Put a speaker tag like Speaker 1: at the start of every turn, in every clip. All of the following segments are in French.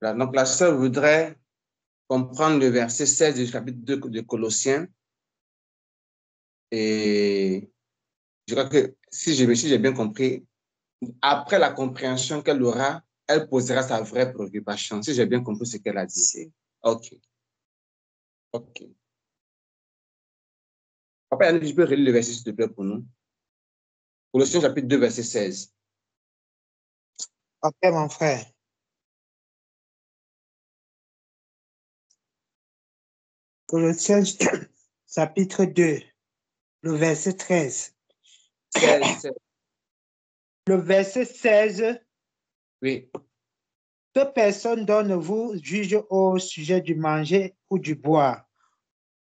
Speaker 1: Voilà. Donc, la sœur voudrait comprendre le verset 16 du chapitre 2 de Colossiens. Et je crois que si j'ai bien compris, après la compréhension qu'elle aura, elle posera sa vraie préoccupation. Si j'ai bien compris ce qu'elle a dit. OK. OK. Papa Yannick, je peux relire le verset, s'il te plaît, pour nous. Colossiens chapitre 2, verset 16.
Speaker 2: Ok, mon frère. Colossiens chapitre 2, le verset 13.
Speaker 1: 16.
Speaker 2: Le verset 16.
Speaker 1: Oui.
Speaker 2: Que personne ne vous juge au sujet du manger ou du boire,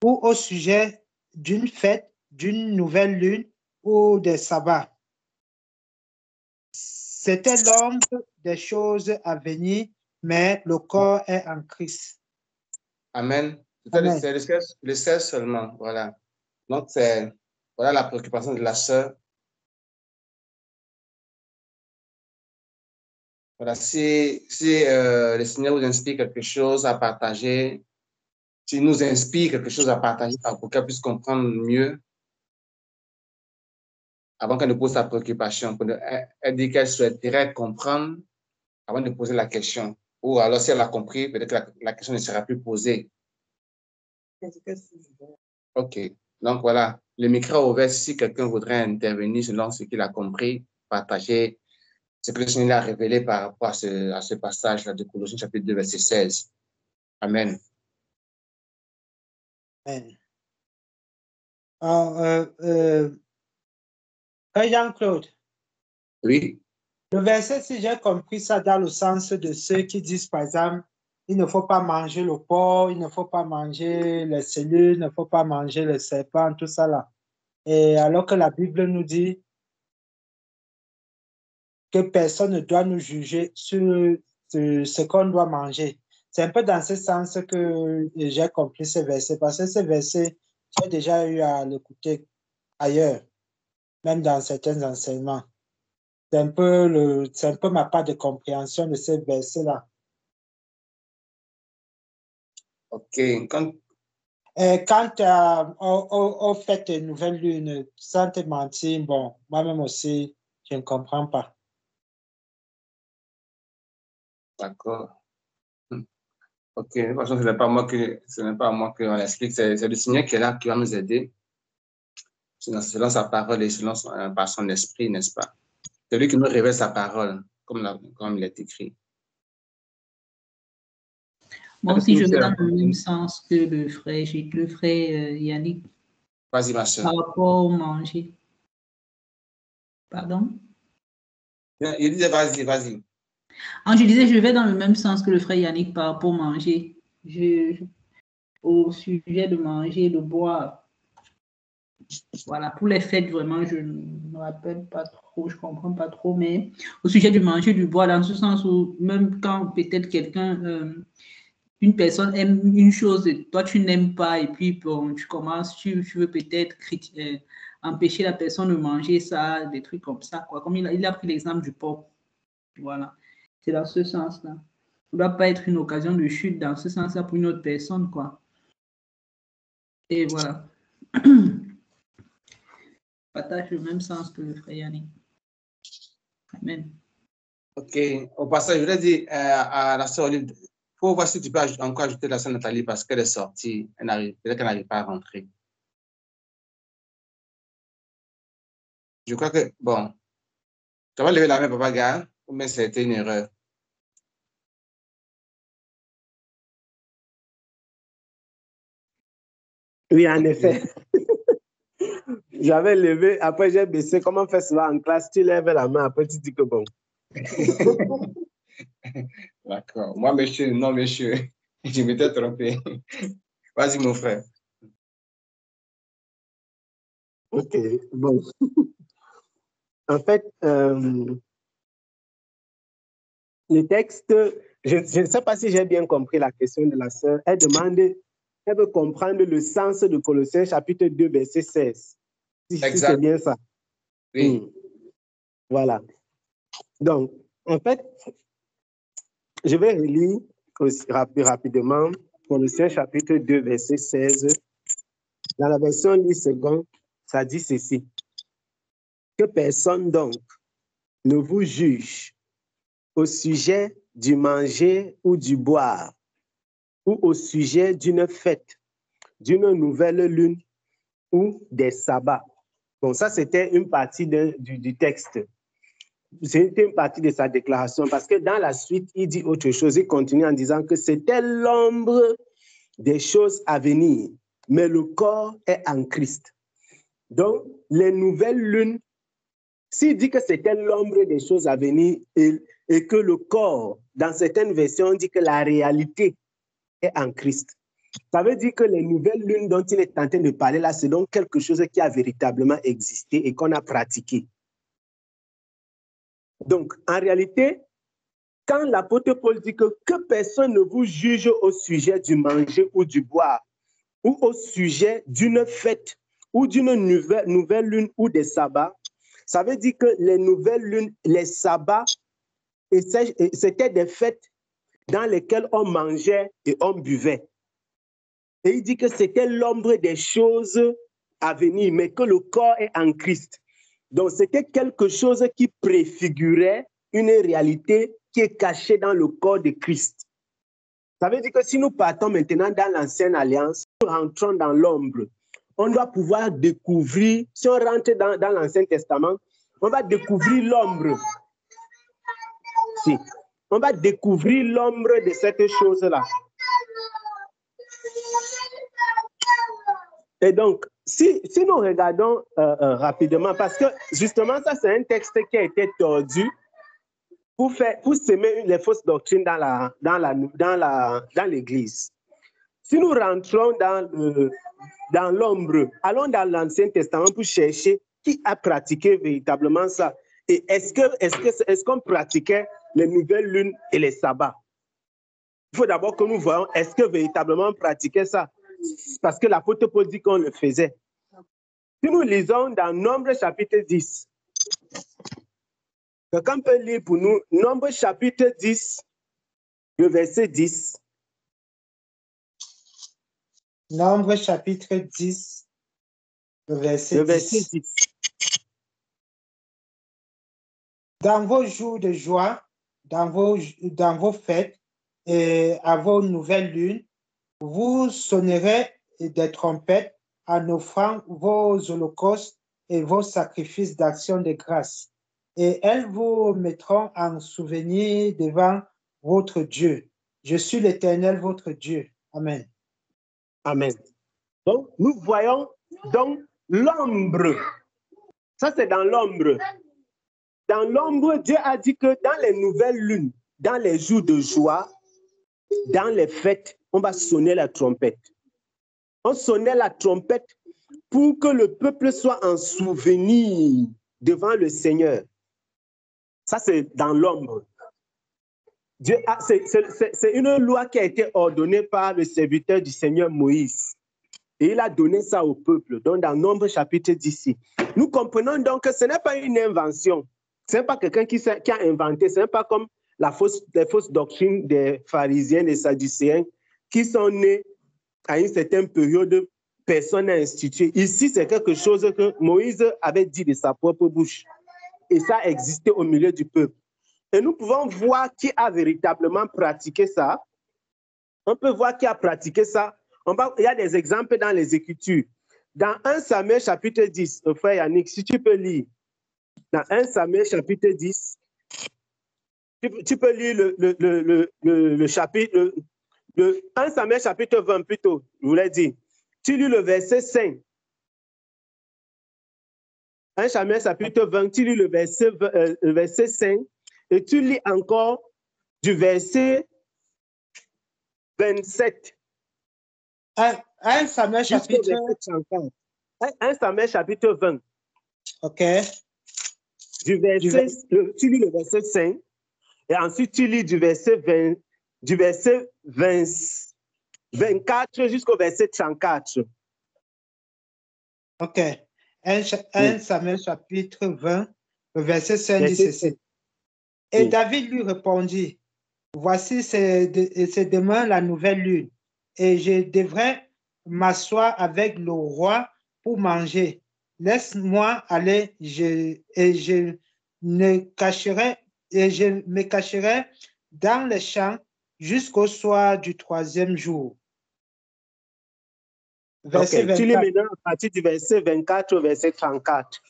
Speaker 2: ou au sujet d'une fête, d'une nouvelle lune ou des sabbats. C'était l'ombre des choses à venir, mais le corps est en Christ.
Speaker 1: Amen.
Speaker 2: Amen.
Speaker 1: C'est le 16 seulement. Voilà. Donc, voilà la préoccupation de la sœur. Voilà. Si le Seigneur vous inspire quelque chose à partager, s'il nous inspire quelque chose à partager pour qu'elle puisse comprendre mieux, avant qu'elle ne pose sa préoccupation, elle dit qu'elle souhaiterait comprendre avant de poser la question. Ou alors, si elle a compris, peut-être que la question ne sera plus posée. OK. Donc, voilà. Le micro est ouvert si quelqu'un voudrait intervenir selon ce qu'il a compris, partager ce que le Seigneur a révélé par rapport à ce passage-là de Colossiens chapitre 2, verset 16. Amen.
Speaker 2: Amen. Jean-Claude.
Speaker 1: Oui.
Speaker 2: Le verset, si j'ai compris ça dans le sens de ceux qui disent, par exemple, il ne faut pas manger le porc, il ne faut pas manger les cellules, il ne faut pas manger le serpent, tout ça là. Et alors que la Bible nous dit que personne ne doit nous juger sur ce qu'on doit manger. C'est un peu dans ce sens que j'ai compris ce verset, parce que ce verset, j'ai déjà eu à l'écouter ailleurs, même dans certains enseignements. C'est un peu ma part de compréhension de ce verset-là.
Speaker 1: OK. Quand
Speaker 2: Au fait une nouvelle lune, sans te mentir, bon, moi-même aussi, je ne comprends pas.
Speaker 1: D'accord. OK. De toute façon, ce n'est pas à moi qu'on explique. C'est le Seigneur qui est là, qui va nous aider. Selon sa parole et par son esprit, n'est-ce pas? C'est lui qui nous révèle sa parole, comme il est écrit.
Speaker 3: Moi aussi, je vais dans le même sens que le frère Yannick.
Speaker 1: Vas-y, ma soeur.
Speaker 3: Par rapport au manger. Pardon?
Speaker 1: Il disait, vas-y.
Speaker 3: Je disais, je vais dans le même sens que le frère Yannick par rapport au manger. Au sujet de manger, de boire. Voilà, pour les fêtes, vraiment, je ne me rappelle pas trop, je ne comprends pas trop, mais au sujet du manger, du boire, dans ce sens où même quand peut-être une personne aime une chose et toi tu n'aimes pas, et puis bon, tu veux peut-être empêcher la personne de manger ça, des trucs comme ça, quoi. Comme il a pris l'exemple du porc. Voilà, c'est dans ce sens-là. Ça ne doit pas être une occasion de chute dans ce sens-là pour une autre personne, quoi. Et voilà. Partage le même sens que le frère Yannick. Amen.
Speaker 1: OK. Au passage, je voulais dire à la sœur Olive, il faut voir si tu peux encore ajouter la sœur Nathalie parce qu'elle est sortie. Peut-être qu'elle n'arrive pas à rentrer. Je crois que, bon, tu vas lever la main, Papa Gare, mais c'était une erreur.
Speaker 4: Oui, en effet. J'avais levé, après j'ai baissé. Comment faire cela en classe? Tu lèves la main, après tu dis que bon.
Speaker 1: D'accord. Moi, monsieur, non, monsieur. Je m'étais trompé. Vas-y, mon frère.
Speaker 4: OK, bon. En fait, le texte, je ne sais pas si j'ai bien compris la question de la sœur. Elle veut comprendre le sens de Colossiens chapitre 2, verset 16. Si c'est bien ça.
Speaker 1: Oui.
Speaker 4: Voilà. Donc, en fait, je vais relire aussi rapidement. Colossiens chapitre 2, verset 16. Dans la version Lit Second, ça dit ceci. Que personne donc ne vous juge au sujet du manger ou du boire, ou au sujet d'une fête, d'une nouvelle lune ou des sabbats. Bon, ça, c'était une partie du texte. C'était une partie de sa déclaration, parce que dans la suite, il dit autre chose. Il continue en disant que c'était l'ombre des choses à venir, mais le corps est en Christ. Donc, les nouvelles lunes, s'il dit que c'était l'ombre des choses à venir et que le corps, dans certaines versions, dit que la réalité est en Christ. Ça veut dire que les nouvelles lunes dont il est en train de parler là, c'est donc quelque chose qui a véritablement existé et qu'on a pratiqué. Donc, en réalité, quand l'apôtre Paul dit que personne ne vous juge au sujet du manger ou du boire, ou au sujet d'une fête, ou d'une nouvelle lune ou des sabbats, ça veut dire que les nouvelles lunes, les sabbats, c'était des fêtes dans lesquelles on mangeait et on buvait. Et il dit que c'était l'ombre des choses à venir, mais que le corps est en Christ. Donc, c'était quelque chose qui préfigurait une réalité qui est cachée dans le corps de Christ. Ça veut dire que si nous partons maintenant dans l'ancienne alliance, nous rentrons dans l'ombre, on doit pouvoir découvrir, si on rentre dans l'Ancien Testament, on va découvrir l'ombre. Si. On va découvrir l'ombre de cette chose-là. Et donc, si nous regardons rapidement, parce que justement, ça, c'est un texte qui a été tordu pour semer les fausses doctrines dans l'Église. Si nous rentrons dans l'ombre, allons dans l'Ancien Testament pour chercher qui a pratiqué véritablement ça. Et est-ce qu'on pratiquait les nouvelles lunes et les sabbats? Il faut d'abord que nous voyons, est-ce que véritablement on pratiquait ça? Parce que l'apôtre Paul dit qu'on le faisait. Si nous lisons dans Nombre chapitre 10, quelqu'un peut lire pour nous Nombre chapitre 10, le verset 10.
Speaker 2: Nombre chapitre 10, le verset 10. Dans vos jours de joie, dans vos fêtes et à vos nouvelles lunes, vous sonnerez des trompettes en offrant vos holocaustes et vos sacrifices d'action de grâce. Et elles vous mettront en souvenir devant votre Dieu. Je suis l'Éternel, votre Dieu. Amen.
Speaker 4: Amen. Donc, nous voyons donc l'ombre. Ça, c'est dans l'ombre. Dans l'ombre, Dieu a dit que dans les nouvelles lunes, dans les jours de joie, dans les fêtes, on va sonner la trompette. On sonnait la trompette pour que le peuple soit en souvenir devant le Seigneur. Ça, c'est dans l'ombre. C'est une loi qui a été ordonnée par le serviteur du Seigneur Moïse. Et il a donné ça au peuple. Donc, dans Nombre chapitre 10. Nous comprenons donc que ce n'est pas une invention. Ce n'est pas quelqu'un qui a inventé. Ce n'est pas comme les fausses doctrines des pharisiens, des sadducéens, qui sont nés à une certaine période, personne n'a institué. Ici, c'est quelque chose que Moïse avait dit de sa propre bouche. Et ça existait au milieu du peuple. Et nous pouvons voir qui a véritablement pratiqué ça. On peut voir qui a pratiqué ça. Il y a des exemples dans les Écritures. Dans 1 Samuel chapitre 10, frère Yannick, si tu peux lire. Dans 1 Samuel chapitre 10, tu peux lire le chapitre, 1 Samuel chapitre 20 plutôt, je voulais dire. Tu lis le verset 5. 1 Samuel chapitre 20, tu lis le verset 5 et tu lis encore du verset 27.
Speaker 2: 1 Samuel chapitre
Speaker 4: 1 Samuel chapitre 20.
Speaker 2: OK.
Speaker 4: Tu lis le verset 5 et ensuite tu lis du verset 24 jusqu'au verset 34.
Speaker 2: OK. 1 Samuel chapitre 20, le verset 5 dit ceci. Et David lui répondit, voici, c'est demain la nouvelle lune, et je devrais m'asseoir avec le roi pour manger. Laisse-moi aller, et je me cacherai dans les champs jusqu'au soir du 3e jour. Verset
Speaker 4: Ok, tu lis
Speaker 2: 24.
Speaker 4: maintenant à partir du verset 24 au verset 34.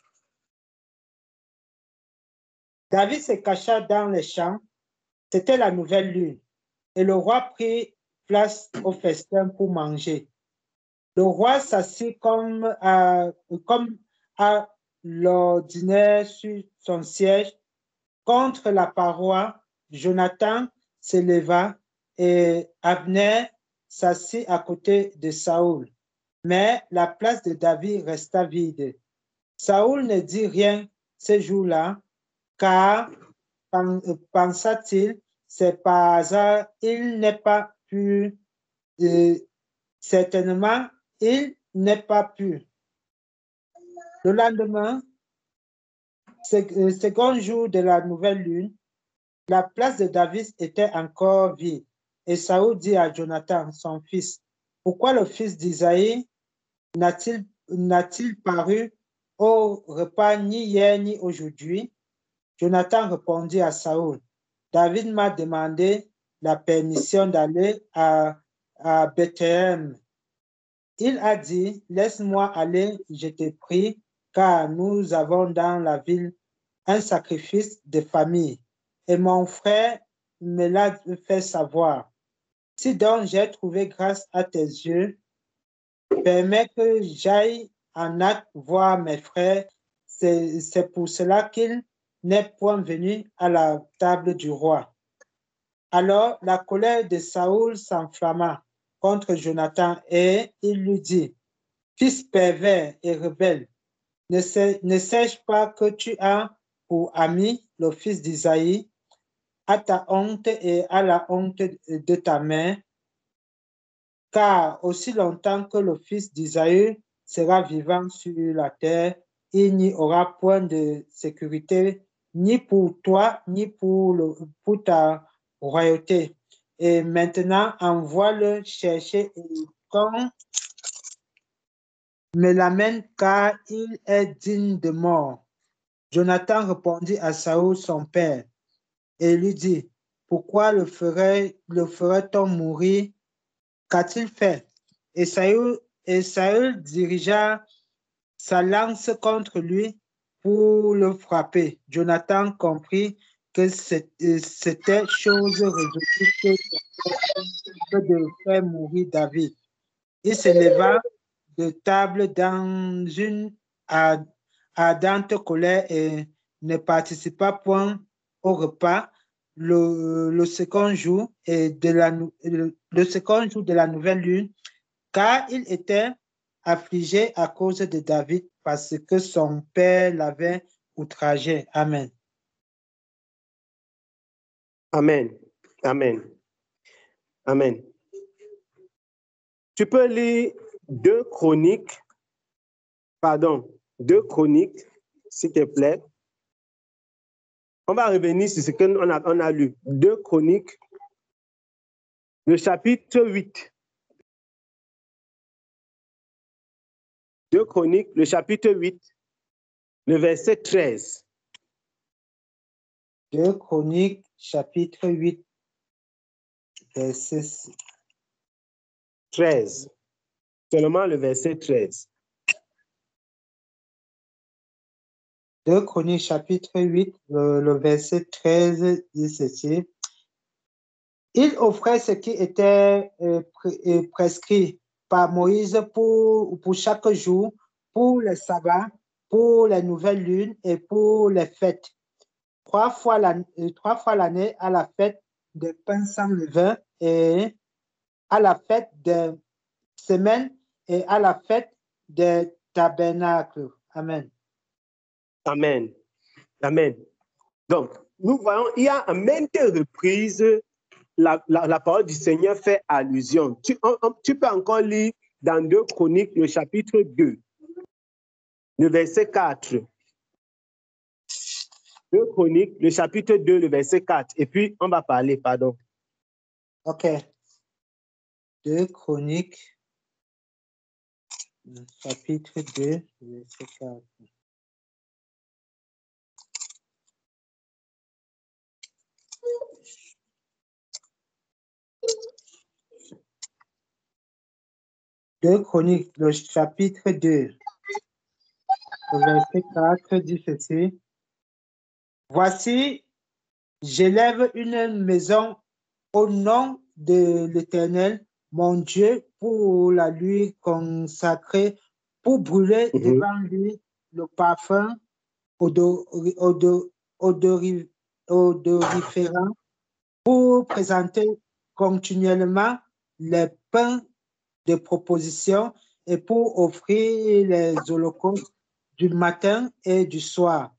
Speaker 2: David se cacha dans les champs. C'était la nouvelle lune. Et le roi prit place au festin pour manger. Le roi s'assit comme à l'ordinaire sur son siège contre la paroi. Jonathan se leva et Abner s'assit à côté de Saül. Mais la place de David resta vide. Saül ne dit rien ce jour-là, car, pensa-t-il, c'est par hasard, il n'est pas pu, certainement, il n'est pas pu. Le lendemain, second jour de la nouvelle lune, la place de David était encore vide. Et Saül dit à Jonathan, son fils, pourquoi le fils d'Isaïe n'a-t-il paru au repas ni hier ni aujourd'hui? Jonathan répondit à Saül, David m'a demandé la permission d'aller à Bethléem. Il a dit, laisse-moi aller, je te prie, car nous avons dans la ville un sacrifice de famille. Et mon frère me l'a fait savoir. Si donc j'ai trouvé grâce à tes yeux, permets que j'aille en acte voir mes frères. C'est pour cela qu'il n'est point venu à la table du roi. Alors la colère de Saül s'enflamma contre Jonathan et il lui dit, fils pervers et rebelle, ne sais-je pas que tu as pour ami le fils d'Isaïe, à ta honte et à la honte de ta mère, car aussi longtemps que le fils d'Isaïe sera vivant sur la terre, il n'y aura point de sécurité ni pour toi, ni pour ta royauté. Et maintenant, envoie-le chercher et qu'on me l'amène, car il est digne de mort. Jonathan répondit à Saül, son père, et lui dit, pourquoi le ferait-on mourir? Qu'a-t-il fait? Et Saül dirigea sa lance contre lui pour le frapper. Jonathan comprit que c'était chose résolue que de faire mourir David. Il se leva de table dans une ardente colère et ne participa point au repas le second jour de la nouvelle lune, car il était affligé à cause de David parce que son père l'avait outragé. Amen.
Speaker 4: Amen. Amen. Amen. Tu peux lire 2 Chroniques, s'il te plaît. On va revenir sur ce qu'on a lu. 2 Chroniques, le chapitre 8. 2 Chroniques, le chapitre 8, le verset 13.
Speaker 2: 2 Chroniques, chapitre 8, verset
Speaker 4: 13. Seulement le verset 13.
Speaker 2: 2 Chroniques, chapitre 8, le verset 13 dit ceci. Il offrait ce qui était prescrit par Moïse pour chaque jour, pour les sabbats, pour les nouvelles lunes et pour les fêtes. 3 fois l'année à la fête des pains sans levain et à la fête des semaines et à la fête des tabernacles. Amen.
Speaker 4: Amen. Amen. Donc, nous voyons, il y a à maintes reprises, la parole du Seigneur fait allusion. Tu peux encore lire dans 2 Chroniques, le chapitre 2, le verset 4. 2 Chroniques, le chapitre 2, le verset 4. Et puis, on va parler, pardon.
Speaker 2: OK. 2 Chroniques, chapitre 2, verset 4. Deux Chroniques, le chapitre 2, le verset 4 dit ceci. Voici, j'élève une maison au nom de l'Éternel, mon Dieu, pour la lui consacrer, pour brûler devant lui le parfum odoriférant, pour présenter continuellement les pains de proposition et pour offrir les holocaustes du matin et du soir,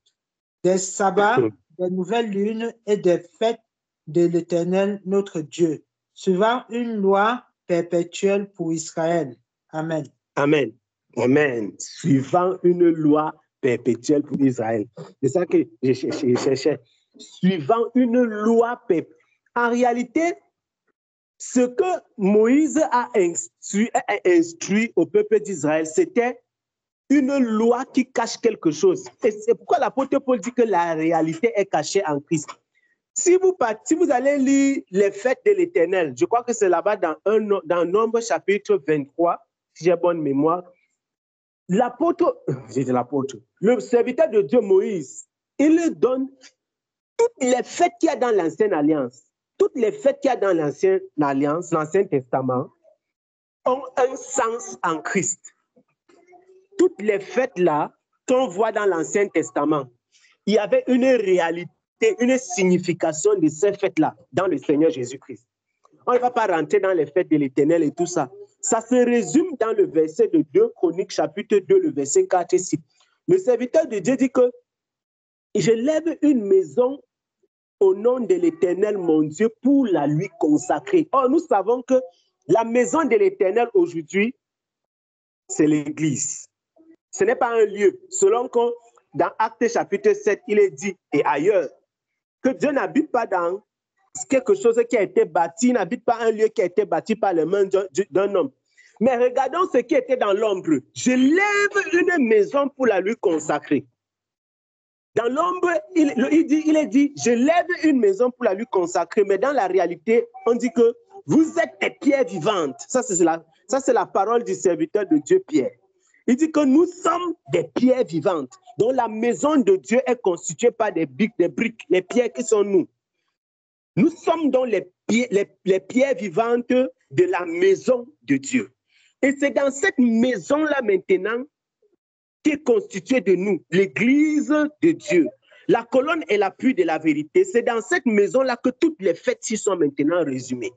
Speaker 2: des sabbats, des nouvelles lunes et des fêtes de l'Éternel notre Dieu, suivant une loi perpétuelle pour Israël. Amen.
Speaker 4: Amen. Amen. Suivant une loi perpétuelle pour Israël. C'est ça que je cherchais. Suivant une loi perpétuelle. En réalité, ce que Moïse a instruit au peuple d'Israël, c'était une loi qui cache quelque chose. Et c'est pourquoi l'apôtre Paul dit que la réalité est cachée en Christ. Si vous allez lire les fêtes de l'Éternel, je crois que c'est là-bas dans Nombre chapitre 23, si j'ai bonne mémoire, le serviteur de Dieu Moïse, il donne toutes les fêtes qu'il y a dans l'Ancienne Alliance. Toutes les fêtes qu'il y a dans l'Ancienne Alliance, l'Ancien Testament, ont un sens en Christ. Toutes les fêtes-là qu'on voit dans l'Ancien Testament, il y avait une réalité, une signification de ces fêtes-là dans le Seigneur Jésus-Christ. On ne va pas rentrer dans les fêtes de l'Éternel et tout ça. Ça se résume dans le verset de 2 Chroniques, chapitre 2, le verset 4 et 6. Le serviteur de Dieu dit que je lève une maison au nom de l'Éternel, mon Dieu, pour la lui consacrer. Or, nous savons que la maison de l'Éternel aujourd'hui, c'est l'Église. Ce n'est pas un lieu. Selon que dans Actes chapitre 7, il est dit, et ailleurs, que Dieu n'habite pas dans quelque chose qui a été bâti, n'habite pas un lieu qui a été bâti par les mains d'un homme. Mais regardons ce qui était dans l'ombre. Je lève une maison pour la lui consacrer. Dans l'ombre, il est dit, je lève une maison pour la lui consacrer, mais dans la réalité, on dit que vous êtes des pierres vivantes. Ça, c'est la parole du serviteur de Dieu, Pierre. Il dit que nous sommes des pierres vivantes, dont la maison de Dieu est constituée par des briques, les pierres qui sont nous. Nous sommes donc les pierres vivantes de la maison de Dieu. Et c'est dans cette maison-là maintenant qui est constituée de nous, l'Église de Dieu. La colonne et l'appui de la vérité, c'est dans cette maison-là que toutes les fêtes s'y sont maintenant résumées.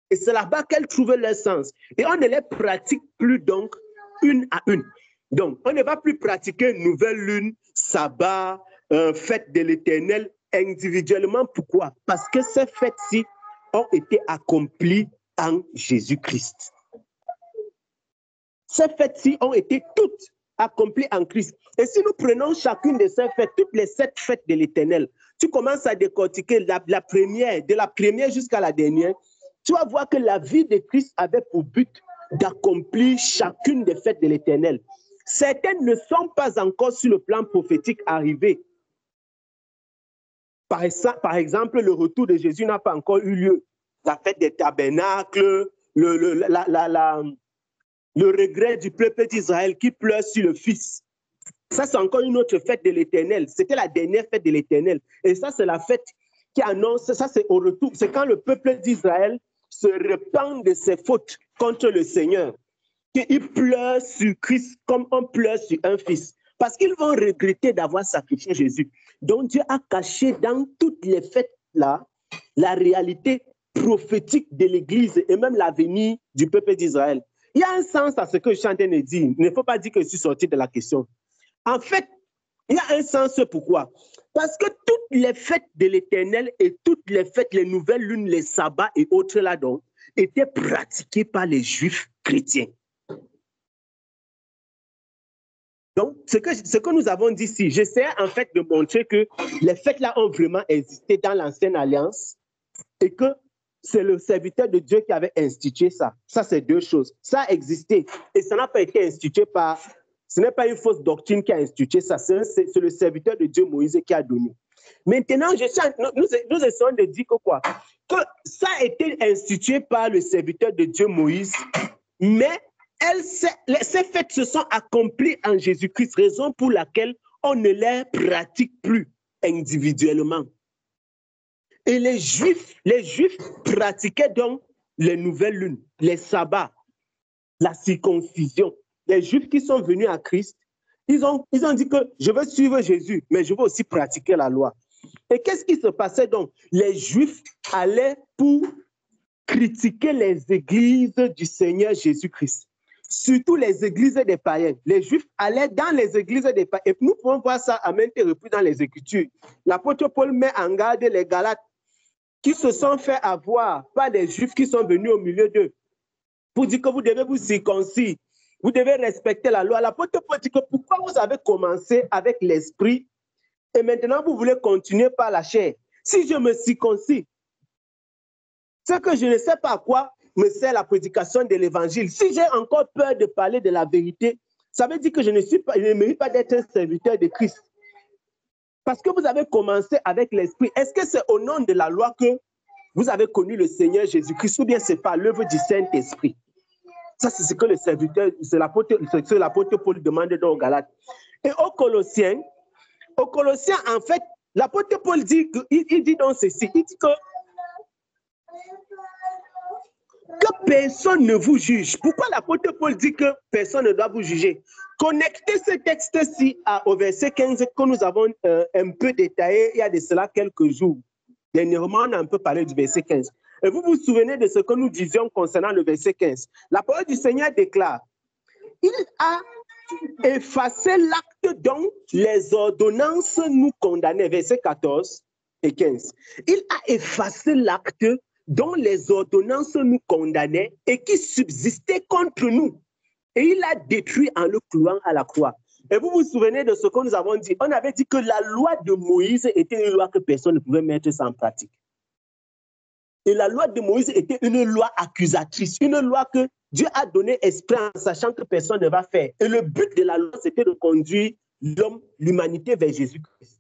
Speaker 4: Et c'est là-bas qu'elles trouvent leur sens. Et on ne les pratique plus donc une à une. Donc, on ne va plus pratiquer nouvelle lune, sabbat, fête de l'Éternel individuellement. Pourquoi? Parce que ces fêtes-ci ont été accomplies en Jésus-Christ. Ces fêtes-ci ont été toutes accomplies en Christ. Et si nous prenons chacune de ces fêtes, toutes les 7 fêtes de l'Éternel, tu commences à décortiquer la première, de la première jusqu'à la dernière, tu vas voir que la vie de Christ avait pour but d'accomplir chacune des fêtes de l'Éternel. Certaines ne sont pas encore sur le plan prophétique arrivées. Par exemple, le retour de Jésus n'a pas encore eu lieu. La fête des tabernacles, le regret du peuple d'Israël qui pleure sur le Fils. Ça, c'est encore une autre fête de l'Éternel. C'était la dernière fête de l'Éternel. Et ça, c'est la fête qui annonce, ça c'est au retour. C'est quand le peuple d'Israël se repent de ses fautes contre le Seigneur, qu'il pleure sur Christ comme on pleure sur un fils. Parce qu'ils vont regretter d'avoir sacrifié Jésus. Donc Dieu a caché dans toutes les fêtes-là la réalité prophétique de l'Église et même l'avenir du peuple d'Israël. Il y a un sens à ce que je suis en train de dire. Il ne faut pas dire que je suis sorti de la question. En fait, il y a un sens pourquoi. Parce que toutes les fêtes de l'Éternel et toutes les fêtes, les nouvelles lunes, les sabbats et autres là-dedans, étaient pratiquées par les Juifs chrétiens. Donc, ce que nous avons dit ici, j'essaie en fait de montrer que les fêtes-là ont vraiment existé dans l'Ancienne Alliance et que c'est le serviteur de Dieu qui avait institué ça. Ça, c'est deux choses. Ça a existé et ça n'a pas été institué par... Ce n'est pas une fausse doctrine qui a institué ça. C'est le serviteur de Dieu, Moïse, qui a donné. Maintenant, nous essayons de dire que quoi? Que ça a été institué par le serviteur de Dieu, Moïse, mais ces faits se sont accomplis en Jésus-Christ, raison pour laquelle on ne les pratique plus individuellement. Et les Juifs pratiquaient donc les nouvelles lunes, les sabbats, la circoncision. Les Juifs qui sont venus à Christ, ils ont dit que je veux suivre Jésus, mais je veux aussi pratiquer la loi. Et qu'est-ce qui se passait donc? Les Juifs allaient pour critiquer les églises du Seigneur Jésus-Christ, surtout les églises des païens. Les Juifs allaient dans les églises des païens. Et nous pouvons voir ça à maintes reprises dans les Écritures. L'apôtre Paul met en garde les Galates qui se sont fait avoir par les Juifs qui sont venus au milieu d'eux pour dire que vous devez vous circoncire, vous devez respecter la loi. L'apôtre Paul dit que pourquoi vous avez commencé avec l'esprit et maintenant vous voulez continuer par la chair? Si je me circoncis, c'est que je ne sais pas à quoi me sert la prédication de l'évangile. Si j'ai encore peur de parler de la vérité, ça veut dire que je ne mérite pas d'être un serviteur de Christ. Parce que vous avez commencé avec l'esprit. Est-ce que c'est au nom de la loi que vous avez connu le Seigneur Jésus-Christ ou bien c'est par l'œuvre du Saint-Esprit? Ça, c'est ce que le serviteur, c'est l'apôtre Paul demande dans aux Galates. Et aux Colossiens, en fait, l'apôtre Paul dit, il dit dans ceci, il dit que personne ne vous juge. Pourquoi l'apôtre Paul dit que personne ne doit vous juger? Connectez ce texte-ci au verset 15 que nous avons un peu détaillé il y a de cela quelques jours. Dernièrement, on a un peu parlé du verset 15. Et vous vous souvenez de ce que nous disions concernant le verset 15. La parole du Seigneur déclare, il a effacé l'acte dont les ordonnances nous condamnaient. Verset 14 et 15. Il a effacé l'acte dont les ordonnances nous condamnaient et qui subsistait contre nous. Et il a détruit en le clouant à la croix. Et vous vous souvenez de ce que nous avons dit? On avait dit que la loi de Moïse était une loi que personne ne pouvait mettre sans pratique. Et la loi de Moïse était une loi accusatrice, une loi que Dieu a donné esprit en sachant que personne ne va faire. Et le but de la loi, c'était de conduire l'homme, l'humanité vers Jésus-Christ.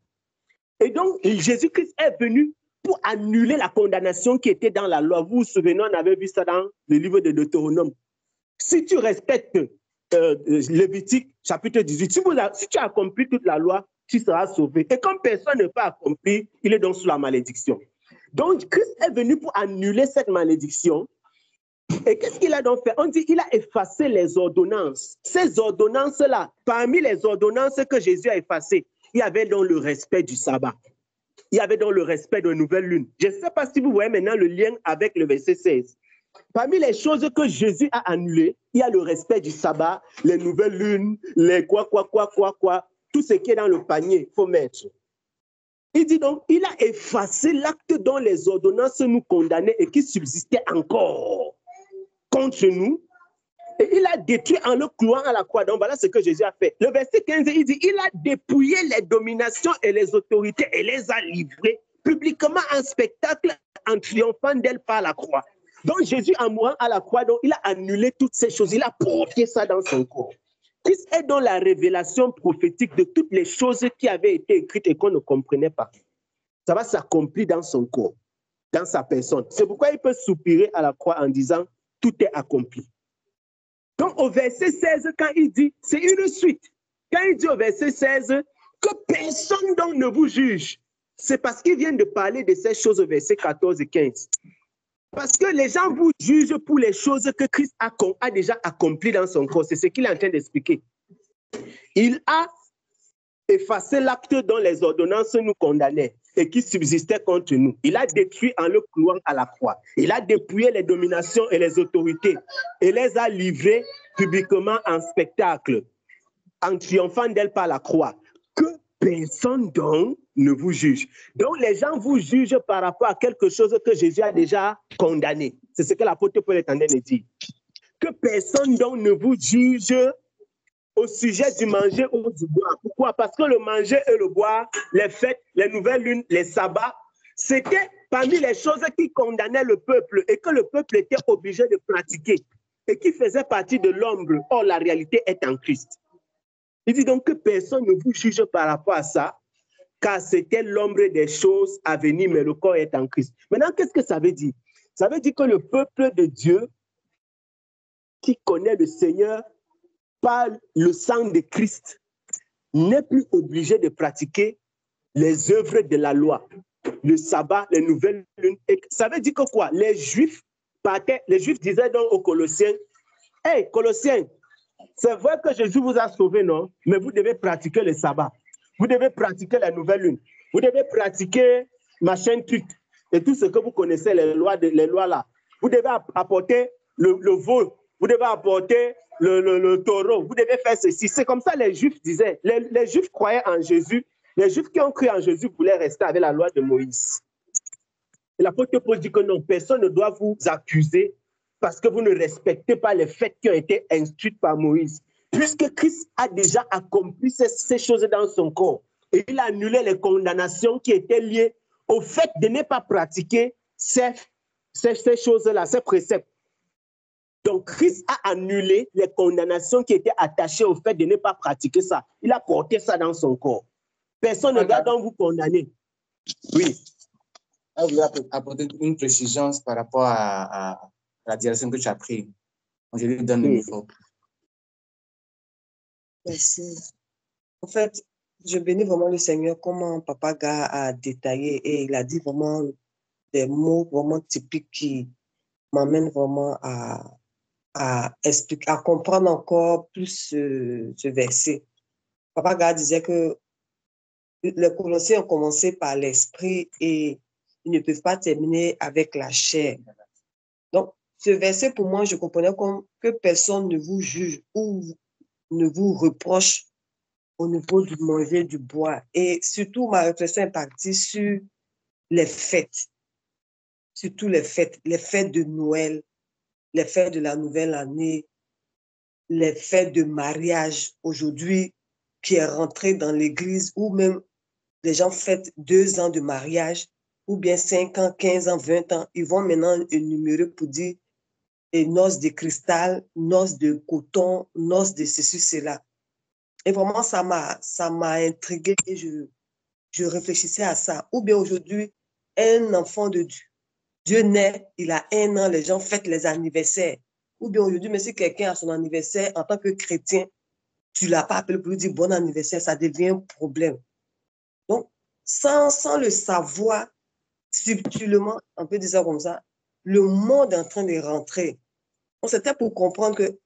Speaker 4: Et donc, Jésus-Christ est venu pour annuler la condamnation qui était dans la loi. Vous vous souvenez, on avait vu ça dans le livre de Deutéronome. Si tu respectes Lévitique chapitre 18, si tu as accompli toute la loi, tu seras sauvé. Et comme personne ne peut accomplir, il est donc sous la malédiction. Donc, Christ est venu pour annuler cette malédiction. Et qu'est-ce qu'il a donc fait? On dit qu'il a effacé les ordonnances. Ces ordonnances-là, parmi les ordonnances que Jésus a effacées, il y avait donc le respect du sabbat. Il y avait donc le respect de la nouvelle lune. Je ne sais pas si vous voyez maintenant le lien avec le verset 16. Parmi les choses que Jésus a annulées, il y a le respect du sabbat, les nouvelles lunes, les tout ce qui est dans le panier, il faut mettre. Il dit donc, il a effacé l'acte dont les ordonnances nous condamnaient et qui subsistait encore contre nous. Et il a détruit en le clouant à la croix. Donc voilà ce que Jésus a fait. Le verset 15, il dit, il a dépouillé les dominations et les autorités et les a livrées publiquement en spectacle en triomphant d'elles par la croix. Donc Jésus, en mourant à la croix, donc, il a annulé toutes ces choses. Il a purifié ça dans son corps. Christ est dans la révélation prophétique de toutes les choses qui avaient été écrites et qu'on ne comprenait pas. Ça va s'accomplir dans son corps, dans sa personne. C'est pourquoi il peut soupirer à la croix en disant « tout est accompli ». Donc au verset 16, quand il dit, c'est une suite. Quand il dit au verset 16 que personne donc ne vous juge, c'est parce qu'il vient de parler de ces choses au verset 14 et 15. Parce que les gens vous jugent pour les choses que Christ a déjà accomplies dans son corps. C'est ce qu'il est en train d'expliquer. Il a effacé l'acte dont les ordonnances nous condamnaient et qui subsistait contre nous. Il a détruit en le clouant à la croix. Il a dépouillé les dominations et les autorités et les a livrées publiquement en spectacle, en triomphant d'elles par la croix. Que personne donc ne vous juge. Donc les gens vous jugent par rapport à quelque chose que Jésus a déjà condamné. C'est ce que l'apôtre Paul est en train de dire. Que personne donc ne vous juge au sujet du manger ou du boire. Pourquoi? Parce que le manger et le boire, les fêtes, les nouvelles lunes, les sabbats, C'était parmi les choses qui condamnaient le peuple et que le peuple était obligé de pratiquer et qui faisait partie de l'ombre. Or, la réalité est en Christ. Il dit donc que personne ne vous juge par rapport à ça, car c'était l'ombre des choses à venir, mais le corps est en Christ. Maintenant, qu'est-ce que ça veut dire? Ça veut dire que le peuple de Dieu qui connaît le Seigneur par le sang de Christ n'est plus obligé de pratiquer les œuvres de la loi, le sabbat, les nouvelles lunes. Et ça veut dire que quoi? Les Juifs disaient donc aux Colossiens, « Hey, Colossiens, c'est vrai que Jésus vous a sauvés, non? Mais vous devez pratiquer le sabbat. Vous devez pratiquer la nouvelle lune. Vous devez pratiquer machin truc. Et tout ce que vous connaissez, les lois là. Vous devez apporter le veau. Vous devez apporter le taureau. Vous devez faire ceci. » C'est comme ça les Juifs disaient. Les Juifs croyaient en Jésus. Les Juifs qui ont cru en Jésus voulaient rester avec la loi de Moïse. Et l'apôtre Paul dit que non, personne ne doit vous accuser parce que vous ne respectez pas les faits qui ont été instruits par Moïse. Puisque Christ a déjà accompli ces choses dans son corps. Et il a annulé les condamnations qui étaient liées au fait de ne pas pratiquer ces choses-là, ces préceptes. Donc, Christ a annulé les condamnations qui étaient attachées au fait de ne pas pratiquer ça. Il a porté ça dans son corps. Personne ne doit donc vous condamner. Oui.
Speaker 1: Je voulais apporter une précision par rapport à la direction que tu as prise. Je lui donne le micro.
Speaker 5: Merci. En fait, je bénis vraiment le Seigneur, comment Papa Ga a détaillé et il a dit vraiment des mots vraiment typiques qui m'amènent vraiment à expliquer, à comprendre encore plus ce verset. Papa Ga disait que les Colossiens ont commencé par l'esprit et ils ne peuvent pas terminer avec la chair. Donc, ce verset, pour moi, je comprenais comme que personne ne vous juge ou ne vous reproche au niveau du manger, du bois. Et surtout, ma réflexion est partie sur les fêtes. Surtout les fêtes de Noël, les fêtes de la nouvelle année, les fêtes de mariage. Aujourd'hui, qui est rentré dans l'église, ou même les gens fêtent 2 ans de mariage, ou bien 5 ans, 15 ans, 20 ans. Ils vont maintenant énumérer pour dire noces de cristal, noces de coton, noces de ceci, cela. Et vraiment, ça m'a intriguée et je réfléchissais à ça. Ou bien aujourd'hui, un enfant de Dieu naît, il a 1 an, les gens fêtent les anniversaires. Ou bien aujourd'hui, mais si quelqu'un a son anniversaire, en tant que chrétien, tu ne l'as pas appelé pour lui dire bon anniversaire, ça devient un problème. Donc, sans le savoir, subtilement, on peut dire ça comme ça, le monde est en train de rentrer. Donc, c'était pour comprendre que,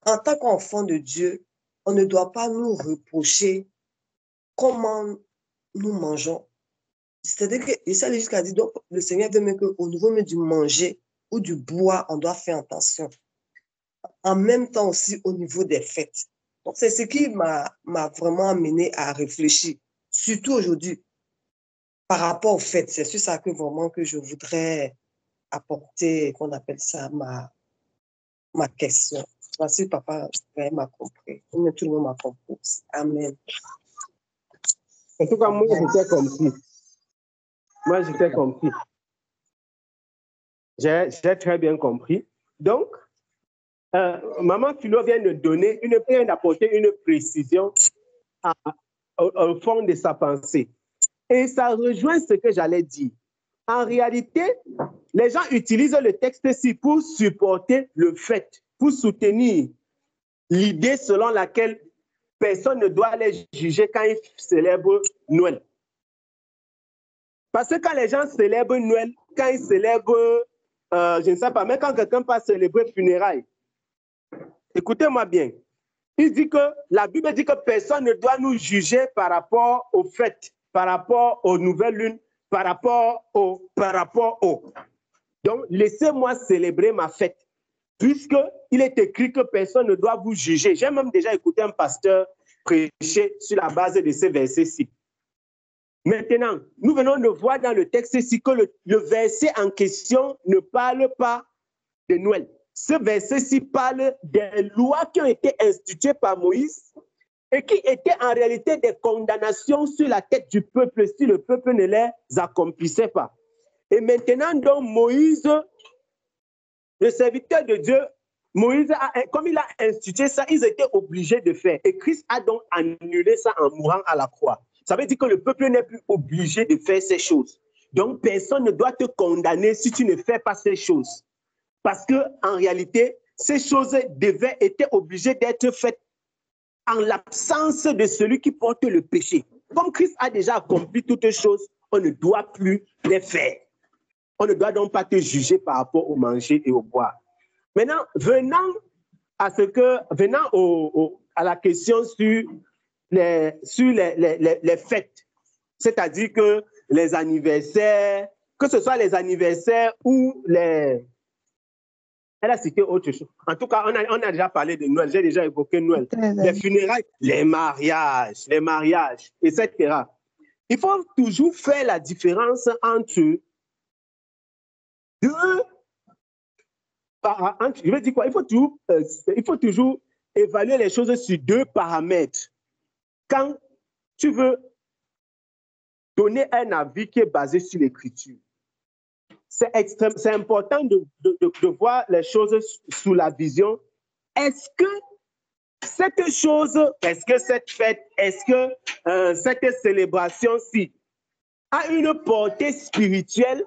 Speaker 5: en tant qu'enfant de Dieu, on ne doit pas nous reprocher comment nous mangeons. C'est-à-dire que, et ça, jusqu'à dire, donc, le Seigneur veut même qu'au niveau même du manger ou du bois, on doit faire attention. En même temps aussi au niveau des fêtes. Donc, c'est ce qui m'a vraiment amené à réfléchir, surtout aujourd'hui, par rapport aux fêtes. C'est sur ça que vraiment que je voudrais apporter, qu'on appelle ça, ma question. Voici, papa m'a compris. Tout le monde m'a compris. Amen.
Speaker 4: En tout cas, moi, j'étais compris. Moi, j'étais compris. J'ai très bien compris. Donc, Maman Philo vient d'apporter une précision au fond de sa pensée. Et ça rejoint ce que j'allais dire. En réalité, les gens utilisent le texte-ci pour supporter le fait, pour soutenir l'idée selon laquelle personne ne doit les juger quand ils célèbrent Noël. Parce que quand les gens célèbrent Noël, quand ils célèbrent, je ne sais pas, mais quand quelqu'un passe célébrer funérailles, écoutez-moi bien, il dit que la Bible dit que personne ne doit nous juger par rapport aux fêtes, par rapport aux nouvelles lunes, par rapport au. Donc, laissez-moi célébrer ma fête, puisqu'il est écrit que personne ne doit vous juger. J'ai même déjà écouté un pasteur prêcher sur la base de ces versets-ci. Maintenant, nous venons de voir dans le texte ici que le verset en question ne parle pas de Noël. Ce verset-ci parle des lois qui ont été instituées par Moïse et qui étaient en réalité des condamnations sur la tête du peuple si le peuple ne les accomplissait pas. Et maintenant, donc, Moïse, le serviteur de Dieu, Moïse, comme il a institué ça, ils étaient obligés de faire. Et Christ a donc annulé ça en mourant à la croix. Ça veut dire que le peuple n'est plus obligé de faire ces choses. Donc, personne ne doit te condamner si tu ne fais pas ces choses. Parce qu'en réalité, ces choses étaient obligées d'être faites en l'absence de celui qui porte le péché. Comme Christ a déjà accompli toutes choses, on ne doit plus les faire. On ne doit donc pas te juger par rapport au manger et au boire. Maintenant, venant à la question sur les fêtes, c'est-à-dire que les anniversaires, que ce soit les anniversaires ou les... Elle a cité autre chose. En tout cas, on a déjà parlé de Noël, j'ai déjà évoqué Noël. Les funérailles, les mariages, etc. Il faut toujours faire la différence entre deux... Je veux dire quoi? Il faut toujours évaluer les choses sur deux paramètres. Quand tu veux donner un avis qui est basé sur l'écriture, c'est important de voir les choses sous la vision. Est-ce que cette chose, est-ce que cette fête, est-ce que cette célébration-ci a une portée spirituelle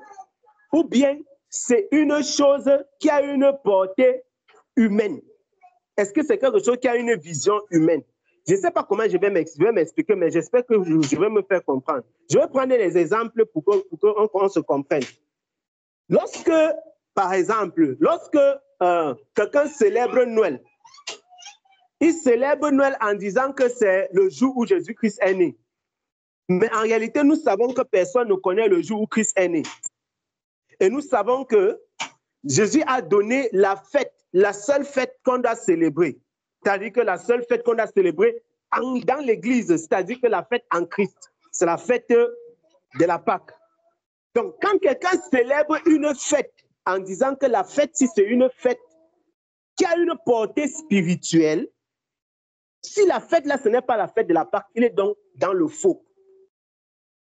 Speaker 4: ou bien c'est une chose qui a une portée humaine? Est-ce que c'est quelque chose qui a une vision humaine? Je ne sais pas comment je vais m'expliquer, mais j'espère que je vais me faire comprendre. Je vais prendre des exemples pour qu'on se comprenne. Lorsque, par exemple, quelqu'un célèbre Noël, il célèbre Noël en disant que c'est le jour où Jésus-Christ est né. Mais en réalité, nous savons que personne ne connaît le jour où Christ est né. Et nous savons que Jésus a donné la fête, la seule fête qu'on doit célébrer. C'est-à-dire que la seule fête qu'on doit célébrer dans l'Église, c'est-à-dire que la fête en Christ, c'est la fête de la Pâque. Donc, quand quelqu'un célèbre une fête en disant que la fête, si c'est une fête qui a une portée spirituelle, si la fête là, ce n'est pas la fête de la Pâque, il est donc dans le faux.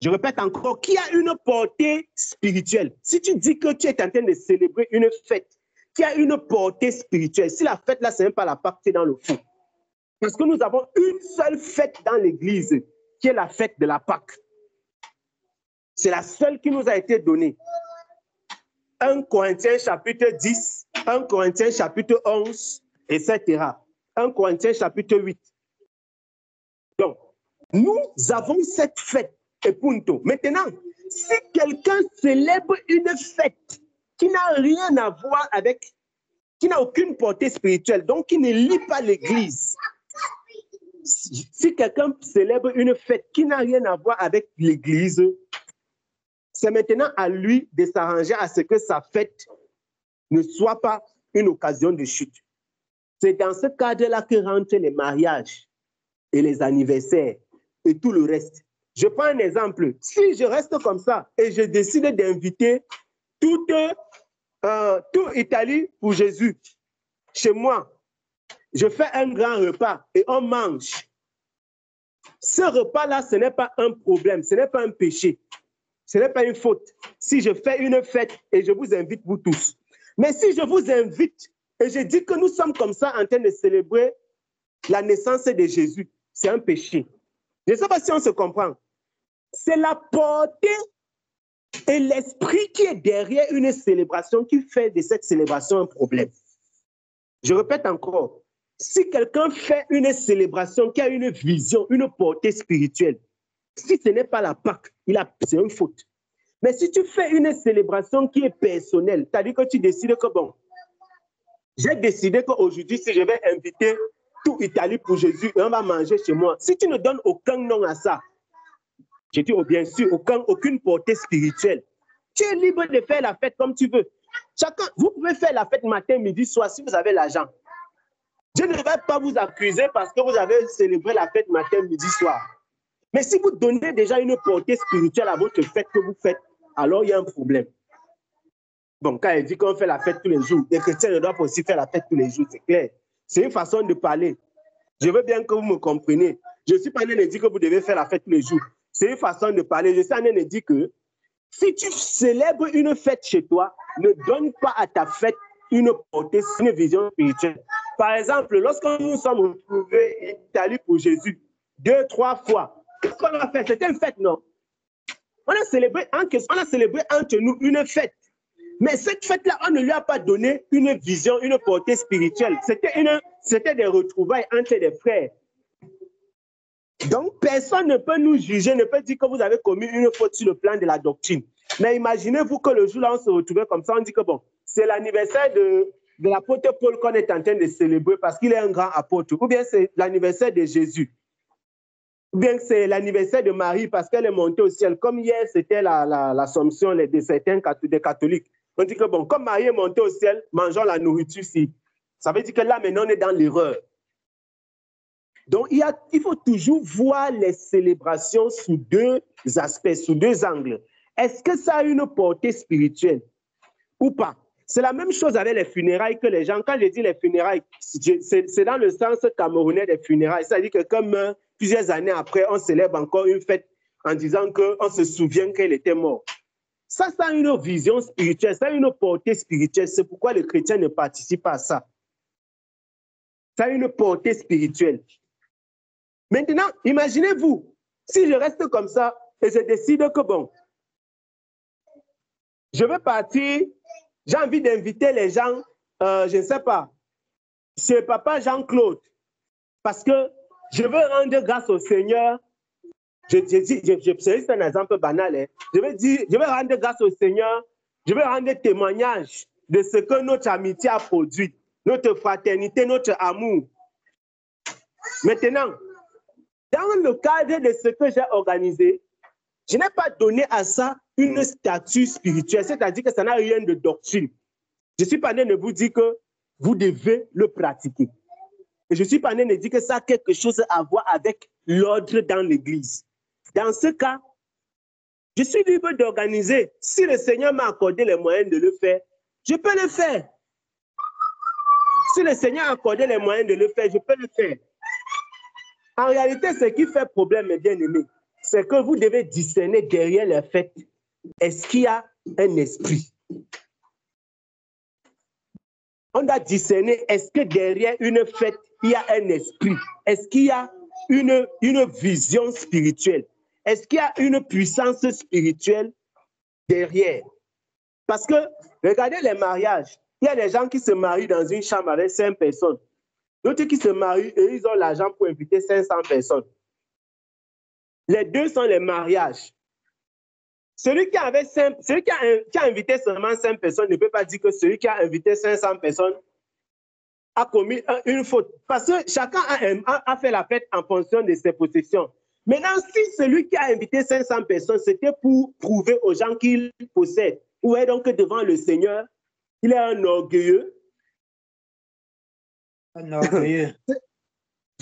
Speaker 4: Je répète encore, qui a une portée spirituelle. Si tu dis que tu es en train de célébrer une fête qui a une portée spirituelle, si la fête là, ce n'est pas la Pâque, tu es dans le faux. Parce que nous avons une seule fête dans l'Église, qui est la fête de la Pâque. C'est la seule qui nous a été donnée. 1 Corinthiens chapitre 10, 1 Corinthiens chapitre 11, etc. 1 Corinthiens chapitre 8. Donc, nous avons cette fête, et punto. Maintenant, si quelqu'un célèbre une fête qui n'a rien à voir avec, qui n'a aucune portée spirituelle, donc qui ne lit pas l'Église, si quelqu'un célèbre une fête qui n'a rien à voir avec l'Église, c'est maintenant à lui de s'arranger à ce que sa fête ne soit pas une occasion de chute. C'est dans ce cadre-là que rentrent les mariages et les anniversaires et tout le reste. Je prends un exemple. Si je reste comme ça et je décide d'inviter toute Italie pour Jésus chez moi, je fais un grand repas et on mange. Ce repas-là, ce n'est pas un problème, ce n'est pas un péché. Ce n'est pas une faute. Si je fais une fête et je vous invite vous tous. Mais si je vous invite et je dis que nous sommes comme ça en train de célébrer la naissance de Jésus, c'est un péché. Je ne sais pas si on se comprend. C'est la portée et l'esprit qui est derrière une célébration qui fait de cette célébration un problème. Je répète encore. Si quelqu'un fait une célébration qui a une vision, une portée spirituelle, si ce n'est pas la Pâque, c'est une faute. Mais si tu fais une célébration qui est personnelle, c'est-à-dire que tu décides que bon, j'ai décidé qu'aujourd'hui, si je vais inviter toute Italie pour Jésus et on va manger chez moi, si tu ne donnes aucun nom à ça, je dis bien sûr, aucune portée spirituelle, tu es libre de faire la fête comme tu veux. Vous pouvez faire la fête matin, midi, soir si vous avez l'argent. Je ne vais pas vous accuser parce que vous avez célébré la fête matin, midi, soir. Mais si vous donnez déjà une portée spirituelle à votre fête que vous faites, alors il y a un problème. Bon, quand elle dit qu'on fait la fête tous les jours, les chrétiens doivent aussi faire la fête tous les jours, c'est clair. C'est une façon de parler. Je veux bien que vous me compreniez. Je ne suis pas en train de dire que vous devez faire la fête tous les jours. C'est une façon de parler. Je suis en train de dire que si tu célèbres une fête chez toi, ne donne pas à ta fête une portée, une vision spirituelle. Par exemple, lorsque nous nous sommes retrouvés en Italie pour Jésus, 2, 3 fois, qu'est-ce qu'on a fait? C'était une fête, non? On a célébré entre nous une fête. Mais cette fête-là, on ne lui a pas donné une vision, une portée spirituelle. C'était des retrouvailles entre des frères. Donc, personne ne peut nous juger, ne peut dire que vous avez commis une faute sur le plan de la doctrine. Mais imaginez-vous que le jour-là, on se retrouvait comme ça, on dit que bon, c'est l'anniversaire de l'apôtre Paul qu'on est en train de célébrer parce qu'il est un grand apôtre. Ou bien c'est l'anniversaire de Jésus. Ou bien c'est l'anniversaire de Marie parce qu'elle est montée au ciel. Comme hier, c'était l'Assomption de certains des catholiques. On dit que bon, comme Marie est montée au ciel, mangeons la nourriture ici. Ça veut dire que là, maintenant, on est dans l'erreur. Donc, il faut toujours voir les célébrations sous deux aspects, sous deux angles. Est-ce que ça a une portée spirituelle ou pas? C'est la même chose avec les funérailles que les gens, quand je dis les funérailles, c'est dans le sens camerounais des funérailles. C'est-à-dire que comme plusieurs années après, on célèbre encore une fête en disant qu'on se souvient qu'elle était morte. Ça a une vision spirituelle, ça a une portée spirituelle. C'est pourquoi les chrétiens ne participent pas à ça. Ça a une portée spirituelle. Maintenant, imaginez-vous, si je reste comme ça et je décide que bon, je veux partir, j'ai envie d'inviter les gens, je ne sais pas, chez Papa Jean-Claude, parce que je veux rendre grâce au Seigneur. C'est un exemple banal. Hein. Je veux rendre grâce au Seigneur, je veux rendre témoignage de ce que notre amitié a produit, notre fraternité, notre amour. Maintenant, dans le cadre de ce que j'ai organisé, je n'ai pas donné à ça une statut spirituelle, c'est-à-dire que ça n'a rien de doctrine. Je ne suis pas en train de vous dire que vous devez le pratiquer. Et je ne suis pas en train de dire que ça a quelque chose à voir avec l'ordre dans l'Église. Dans ce cas, je suis libre d'organiser. Si le Seigneur m'a accordé les moyens de le faire, je peux le faire. Si le Seigneur a accordé les moyens de le faire, je peux le faire. En réalité, ce qui fait problème, mes bien-aimés, c'est que vous devez discerner derrière les fêtes. Est-ce qu'il y a un esprit? On doit discerner, est-ce que derrière une fête, il y a un esprit? Est-ce qu'il y a une vision spirituelle? Est-ce qu'il y a une puissance spirituelle derrière? Parce que, regardez les mariages. Il y a des gens qui se marient dans une chambre avec 5 personnes. D'autres qui se marient et ils ont l'argent pour inviter 500 personnes. Les deux sont les mariages. Celui qui a invité seulement 5 personnes ne peut pas dire que celui qui a invité 500 personnes a commis une faute. Parce que chacun a fait la fête en fonction de ses possessions. Maintenant, si celui qui a invité 500 personnes, c'était pour prouver aux gens qu'il possède, ou est donc devant le Seigneur, il est un orgueilleux.
Speaker 2: Un orgueilleux.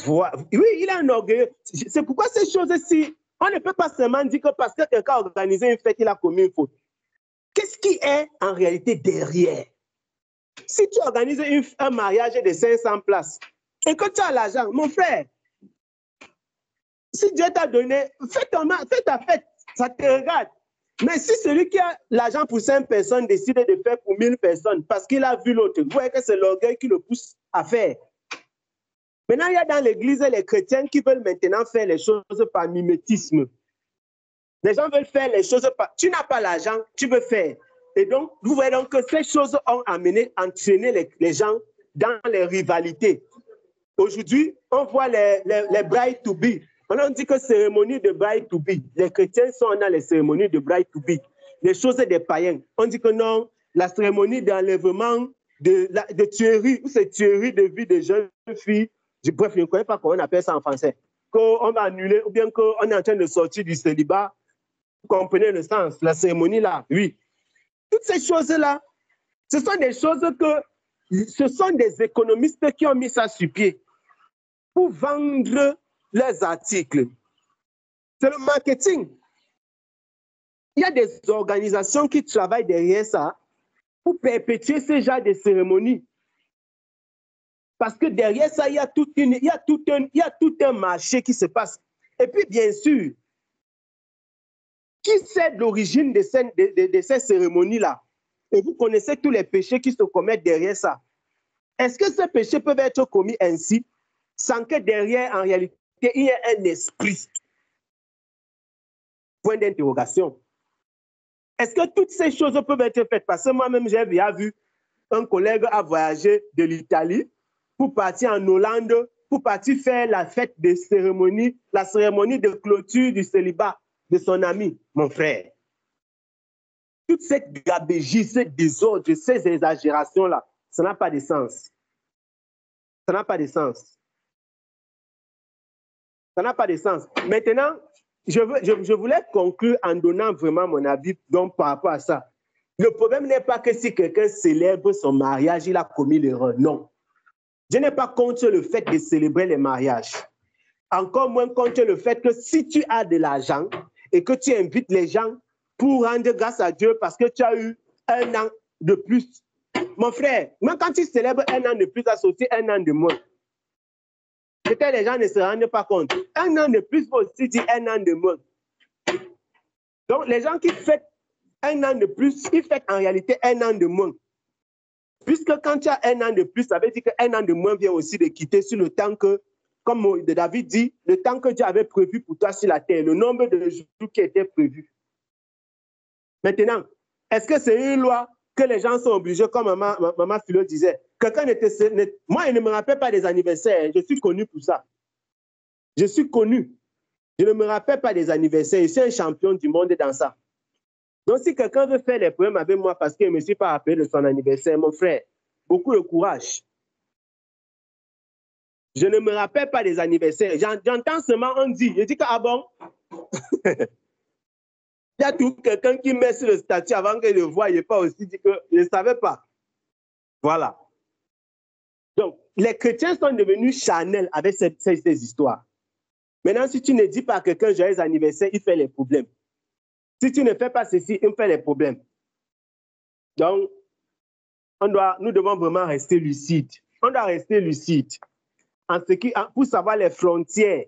Speaker 4: Oui, il est un orgueilleux. C'est pourquoi ces choses-ci, on ne peut pas seulement dire que parce que quelqu'un a organisé une fête, il a commis une faute. Qu'est-ce qui est en réalité derrière? Si tu organises un mariage de 500 places et que tu as l'argent, mon frère, si Dieu t'a donné, fais ta fête, ça te regarde. Mais si celui qui a l'argent pour 5 personnes décide de faire pour 1000 personnes parce qu'il a vu l'autre, vous voyez que c'est l'orgueil qui le pousse à faire. Maintenant, il y a dans l'église les chrétiens qui veulent maintenant faire les choses par mimétisme. Les gens veulent faire les choses par... Tu n'as pas l'argent, tu veux faire. Et donc, vous voyez donc que ces choses ont entraîné les gens dans les rivalités. Aujourd'hui, on voit les bride to be. On dit que cérémonie de bride to be. Les chrétiens sont dans les cérémonies de bride to be. Les choses des païens. On dit que non, la cérémonie d'enlèvement, de tuerie, ou c'est tuerie de vie de jeunes filles. Bref, je ne connais pas comment on appelle ça en français. Qu'on va annuler, ou bien qu'on est en train de sortir du célibat. Vous comprenez le sens, la cérémonie là, oui. Toutes ces choses-là, ce sont des économistes qui ont mis ça sur pied pour vendre leurs articles. C'est le marketing. Il y a des organisations qui travaillent derrière ça pour perpétuer ce genre de cérémonies. Parce que derrière ça, il y a tout un marché qui se passe. Et puis, bien sûr, qui sait l'origine de ces cérémonies-là? Et vous connaissez tous les péchés qui se commettent derrière ça. Est-ce que ces péchés peuvent être commis ainsi, sans que derrière, en réalité, il y ait un esprit? Point d'interrogation. Est-ce que toutes ces choses peuvent être faites? Parce que moi-même, j'ai vu un collègue a voyagé de l'Italie pour partir en Hollande, pour partir faire la fête de cérémonie, la cérémonie de clôture du célibat de son ami, mon frère. Toute cette gabégie, ce désordre, ces exagérations-là, ça n'a pas de sens. Ça n'a pas de sens. Ça n'a pas de sens. Maintenant, je voulais conclure en donnant vraiment mon avis donc, par rapport à ça. Le problème n'est pas que si quelqu'un célèbre son mariage, il a commis l'erreur. Non. Je n'ai pas contre le fait de célébrer les mariages. Encore moins contre le fait que si tu as de l'argent et que tu invites les gens pour rendre grâce à Dieu parce que tu as eu un an de plus. Mon frère, même quand tu célèbres un an de plus, ça aussi un an de moins. Peut-être les gens ne se rendent pas compte. Un an de plus peut aussi dire un an de moins. Donc, les gens qui fêtent un an de plus, ils fêtent en réalité un an de moins. Puisque quand tu as un an de plus, ça veut dire qu'un an de moins vient aussi de quitter sur le temps que, comme David dit, le temps que Dieu avait prévu pour toi sur la terre, le nombre de jours qui était prévu. Maintenant, est-ce que c'est une loi que les gens sont obligés, comme maman Philo disait, moi, je ne me rappelle pas des anniversaires, je suis connu pour ça. Je suis connu. Je ne me rappelle pas des anniversaires, je suis un champion du monde dans ça. Donc, si quelqu'un veut faire les problèmes avec moi parce qu'il ne me suis pas rappelé de son anniversaire, mon frère, beaucoup de courage. Je ne me rappelle pas des anniversaires. J'entends seulement, on dit, je dis que, ah bon? Il y a tout quelqu'un qui met sur le statut avant que je le voie, il pas aussi dit que je ne savais pas. Voilà. Donc, les chrétiens sont devenus charnels avec ces histoires. Maintenant, si tu ne dis pas à quelqu'un joyeux anniversaire, il fait les problèmes. Si tu ne fais pas ceci, il fait les problèmes. Donc, nous devons vraiment rester lucides. On doit rester lucide pour savoir les frontières.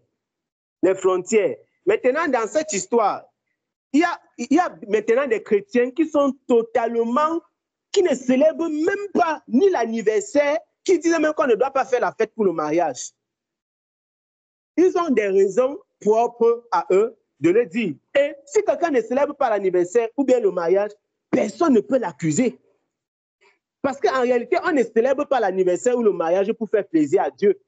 Speaker 4: Les frontières. Maintenant, dans cette histoire, il y a maintenant des chrétiens qui sont qui ne célèbrent même pas ni l'anniversaire, qui disent même qu'on ne doit pas faire la fête pour le mariage. Ils ont des raisons propres à eux de le dire. Et si quelqu'un ne célèbre pas l'anniversaire ou bien le mariage, personne ne peut l'accuser. Parce qu'en réalité, on ne célèbre pas l'anniversaire ou le mariage pour faire plaisir à Dieu.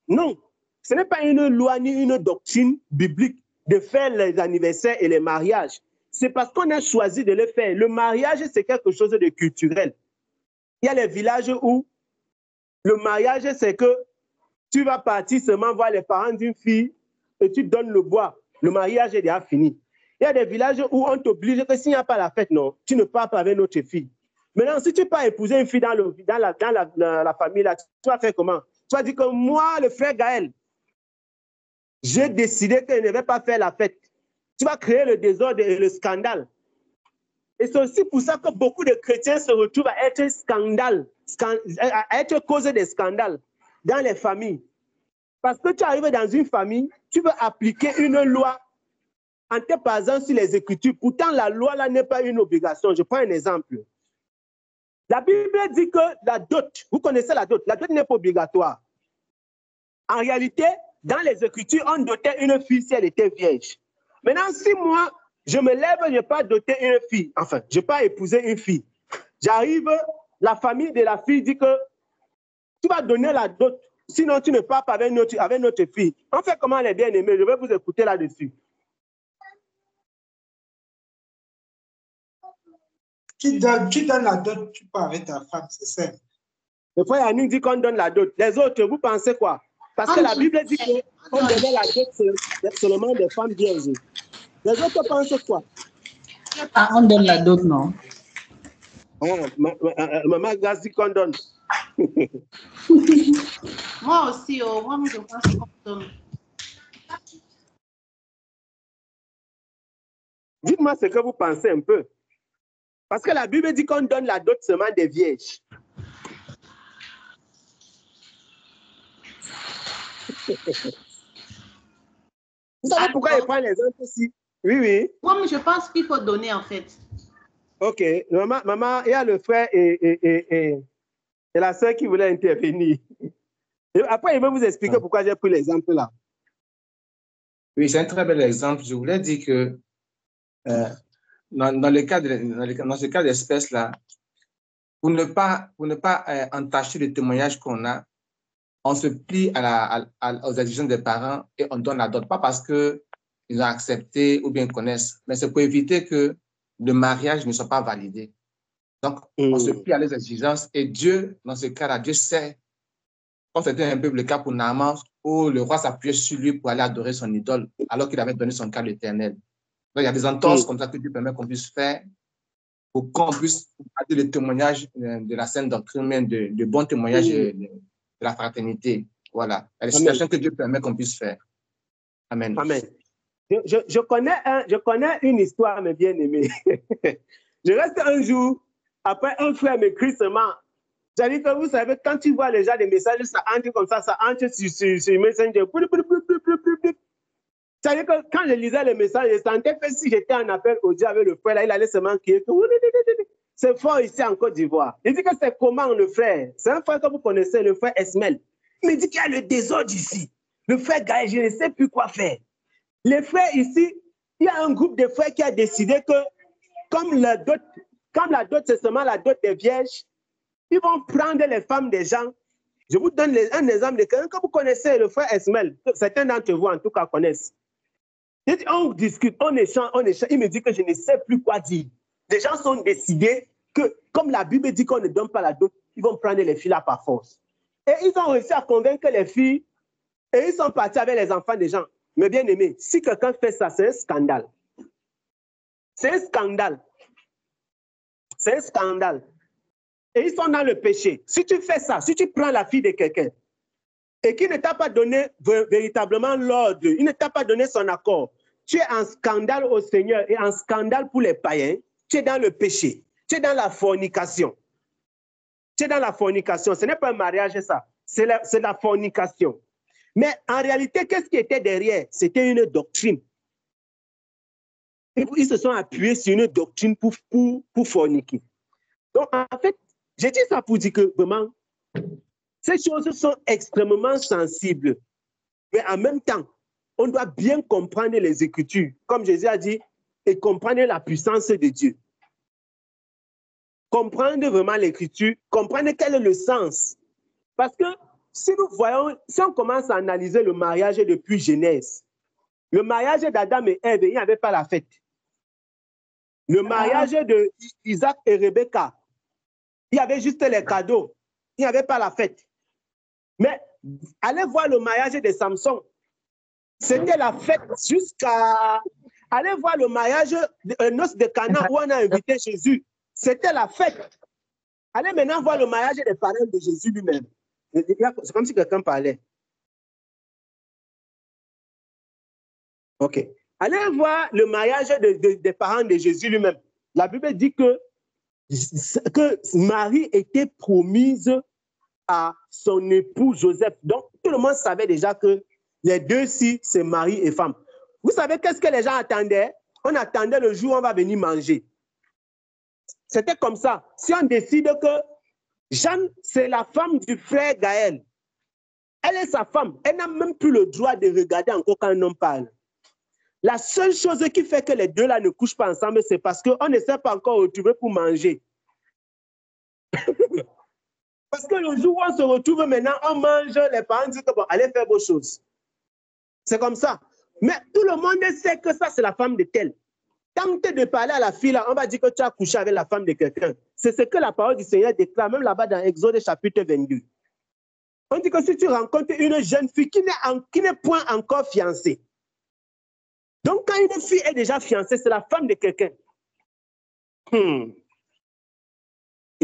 Speaker 4: Non, ce n'est pas une loi ni une doctrine biblique de faire les anniversaires et les mariages. C'est parce qu'on a choisi de le faire. Le mariage, c'est quelque chose de culturel. Il y a les villages où le mariage, c'est que tu vas partir seulement voir les parents d'une fille et tu donnes le bois. Le mariage est déjà fini. Il y a des villages où on t'oblige que s'il n'y a pas la fête, non, tu ne pars pas avec notre fille. Maintenant, si tu pars épouser une fille dans la famille, là, tu vas faire comment? Tu vas dire que moi, le frère Gaël, j'ai décidé que je ne vais pas faire la fête. Tu vas créer le désordre et le scandale. Et c'est aussi pour ça que beaucoup de chrétiens se retrouvent à être à être cause des scandales dans les familles. Parce que tu arrives dans une famille, tu veux appliquer une loi en te basant sur les Écritures. Pourtant, la loi là n'est pas une obligation. Je prends un exemple. La Bible dit que la dot, vous connaissez la dot n'est pas obligatoire. En réalité, dans les Écritures, on dotait une fille si elle était vierge. Maintenant, si moi, je me lève, je n'ai pas doté une fille, enfin, je n'ai pas épousé une fille. J'arrive, la famille de la fille dit que tu vas donner la dot, sinon tu ne pars pas avec notre fille. On fait comment les bien-aimés? Je vais vous écouter là-dessus.
Speaker 2: Tu donnes la dot, tu pars avec ta femme, c'est simple.
Speaker 4: Le frère Yannick dit qu'on donne la dot. Les autres, vous pensez quoi? Parce que la Bible dit qu'on donnait la dot seulement des femmes vierges. Les autres pensent quoi?
Speaker 3: Ah, on donne la dot, non?
Speaker 4: Maman Grace dit qu'on donne.
Speaker 6: Moi aussi, moi, je pense qu'on donne.
Speaker 4: Dites-moi ce que vous pensez un peu. Parce que la Bible dit qu'on donne la dot seulement des vierges. Vous savez pourquoi je prends l'exemple aussi? Oui, oui.
Speaker 6: Moi, mais je pense qu'il faut donner, en fait.
Speaker 4: Ok. Maman, il y a le frère et la soeur qui voulaient intervenir. Et après, je vais vous expliquer pourquoi j'ai pris l'exemple là.
Speaker 1: Oui, c'est un très bel exemple. Je voulais dire que dans ce cas d'espèce-là, pour ne pas entacher le témoignage qu'on a, on se plie aux exigences des parents et on donne la dot. Pas parce qu'ils ont accepté ou bien connaissent, mais c'est pour éviter que le mariage ne soit pas validé. Donc, on se plie à les exigences et Dieu, dans ce cas-là, Dieu sait, comme c'était un peu le cas pour Naaman, où le roi s'appuyait sur lui pour aller adorer son idole, alors qu'il avait donné son cas à l'Éternel. Donc, il y a des entorses comme ça que Dieu permet qu'on puisse faire pour qu'on puisse garder le témoignage de la sainte doctrine, de bons témoignages de la fraternité. Voilà. Il y a des situations que Dieu permet qu'on puisse faire. Amen.
Speaker 4: Amen. Je connais une histoire, mes bien-aimés. Je reste un jour, après un frère m'écrit seulement. J'ai dit que vous savez, quand tu vois les gens des messages, ça entre comme ça entre sur Messenger. C'est-à-dire que quand je lisais les messages, je sentais que si j'étais en appel audio avec le frère, là, il allait seulement crier. C'est fort ici en Côte d'Ivoire. Il dit que c'est comment le frère? C'est un frère que vous connaissez, le frère Esmel. Il me dit qu'il y a le désordre ici. Le frère Gaël, je ne sais plus quoi faire. Les frères ici, il y a un groupe de frères qui a décidé que comme la dot, c'est seulement la dot des vierges, ils vont prendre les femmes des gens. Je vous donne un exemple de quelqu'un que vous connaissez, le frère Esmel. Certains d'entre vous, en tout cas, connaissent. On discute, on échange. Il me dit que je ne sais plus quoi dire. Les gens sont décidés que, comme la Bible dit qu'on ne donne pas la dot, ils vont prendre les filles là par force. Et ils ont réussi à convaincre les filles et ils sont partis avec les enfants des gens. Mais bien aimé, si quelqu'un fait ça, c'est un scandale. C'est un scandale. C'est un scandale. Et ils sont dans le péché. Si tu fais ça, si tu prends la fille de quelqu'un et qui ne t'a pas donné véritablement l'ordre, il ne t'a pas donné son accord, tu es en scandale au Seigneur et en scandale pour les païens, tu es dans le péché, tu es dans la fornication. Tu es dans la fornication. Ce n'est pas un mariage, ça. C'est la fornication. Mais en réalité, qu'est-ce qui était derrière? C'était une doctrine. Ils se sont appuyés sur une doctrine pour forniquer. Donc, en fait, j'ai dit ça pour dire que vraiment, ces choses sont extrêmement sensibles. Mais en même temps, on doit bien comprendre les Écritures, comme Jésus a dit, et comprendre la puissance de Dieu. Comprendre vraiment l'Écriture, comprendre quel est le sens. Parce que si on commence à analyser le mariage depuis Genèse, le mariage d'Adam et Ève, il n'y avait pas la fête. Le mariage d'Isaac et Rebecca, il y avait juste les cadeaux. Il n'y avait pas la fête. Mais allez voir le mariage de Samson. C'était la fête jusqu'à... Allez voir le mariage de noces de Cana où on a invité Jésus. C'était la fête. Allez maintenant voir le mariage des parents de Jésus lui-même. C'est comme si quelqu'un parlait. OK. Allez voir le mariage des parents de Jésus lui-même. La Bible dit que Marie était promise à son époux Joseph. Donc, tout le monde savait déjà que les deux-ci, c'est mari et femme. Vous savez qu'est-ce que les gens attendaient? On attendait le jour où on va venir manger. C'était comme ça. Si on décide que Jeanne, c'est la femme du frère Gaël, elle est sa femme. Elle n'a même plus le droit de regarder encore quand un homme parle. La seule chose qui fait que les deux là ne couchent pas ensemble, c'est parce qu'on ne s'est pas encore retrouvé pour manger. Parce que le jour où on se retrouve maintenant, on mange, les parents disent que bon, allez faire vos choses. C'est comme ça. Mais tout le monde sait que ça, c'est la femme de tel. Tenter de parler à la fille, là, on va dire que tu as couché avec la femme de quelqu'un. C'est ce que la parole du Seigneur déclare, même là-bas dans Exode chapitre 22. On dit que si tu rencontres une jeune fille qui n'est point encore fiancée, donc quand une fille est déjà fiancée, c'est la femme de quelqu'un. Et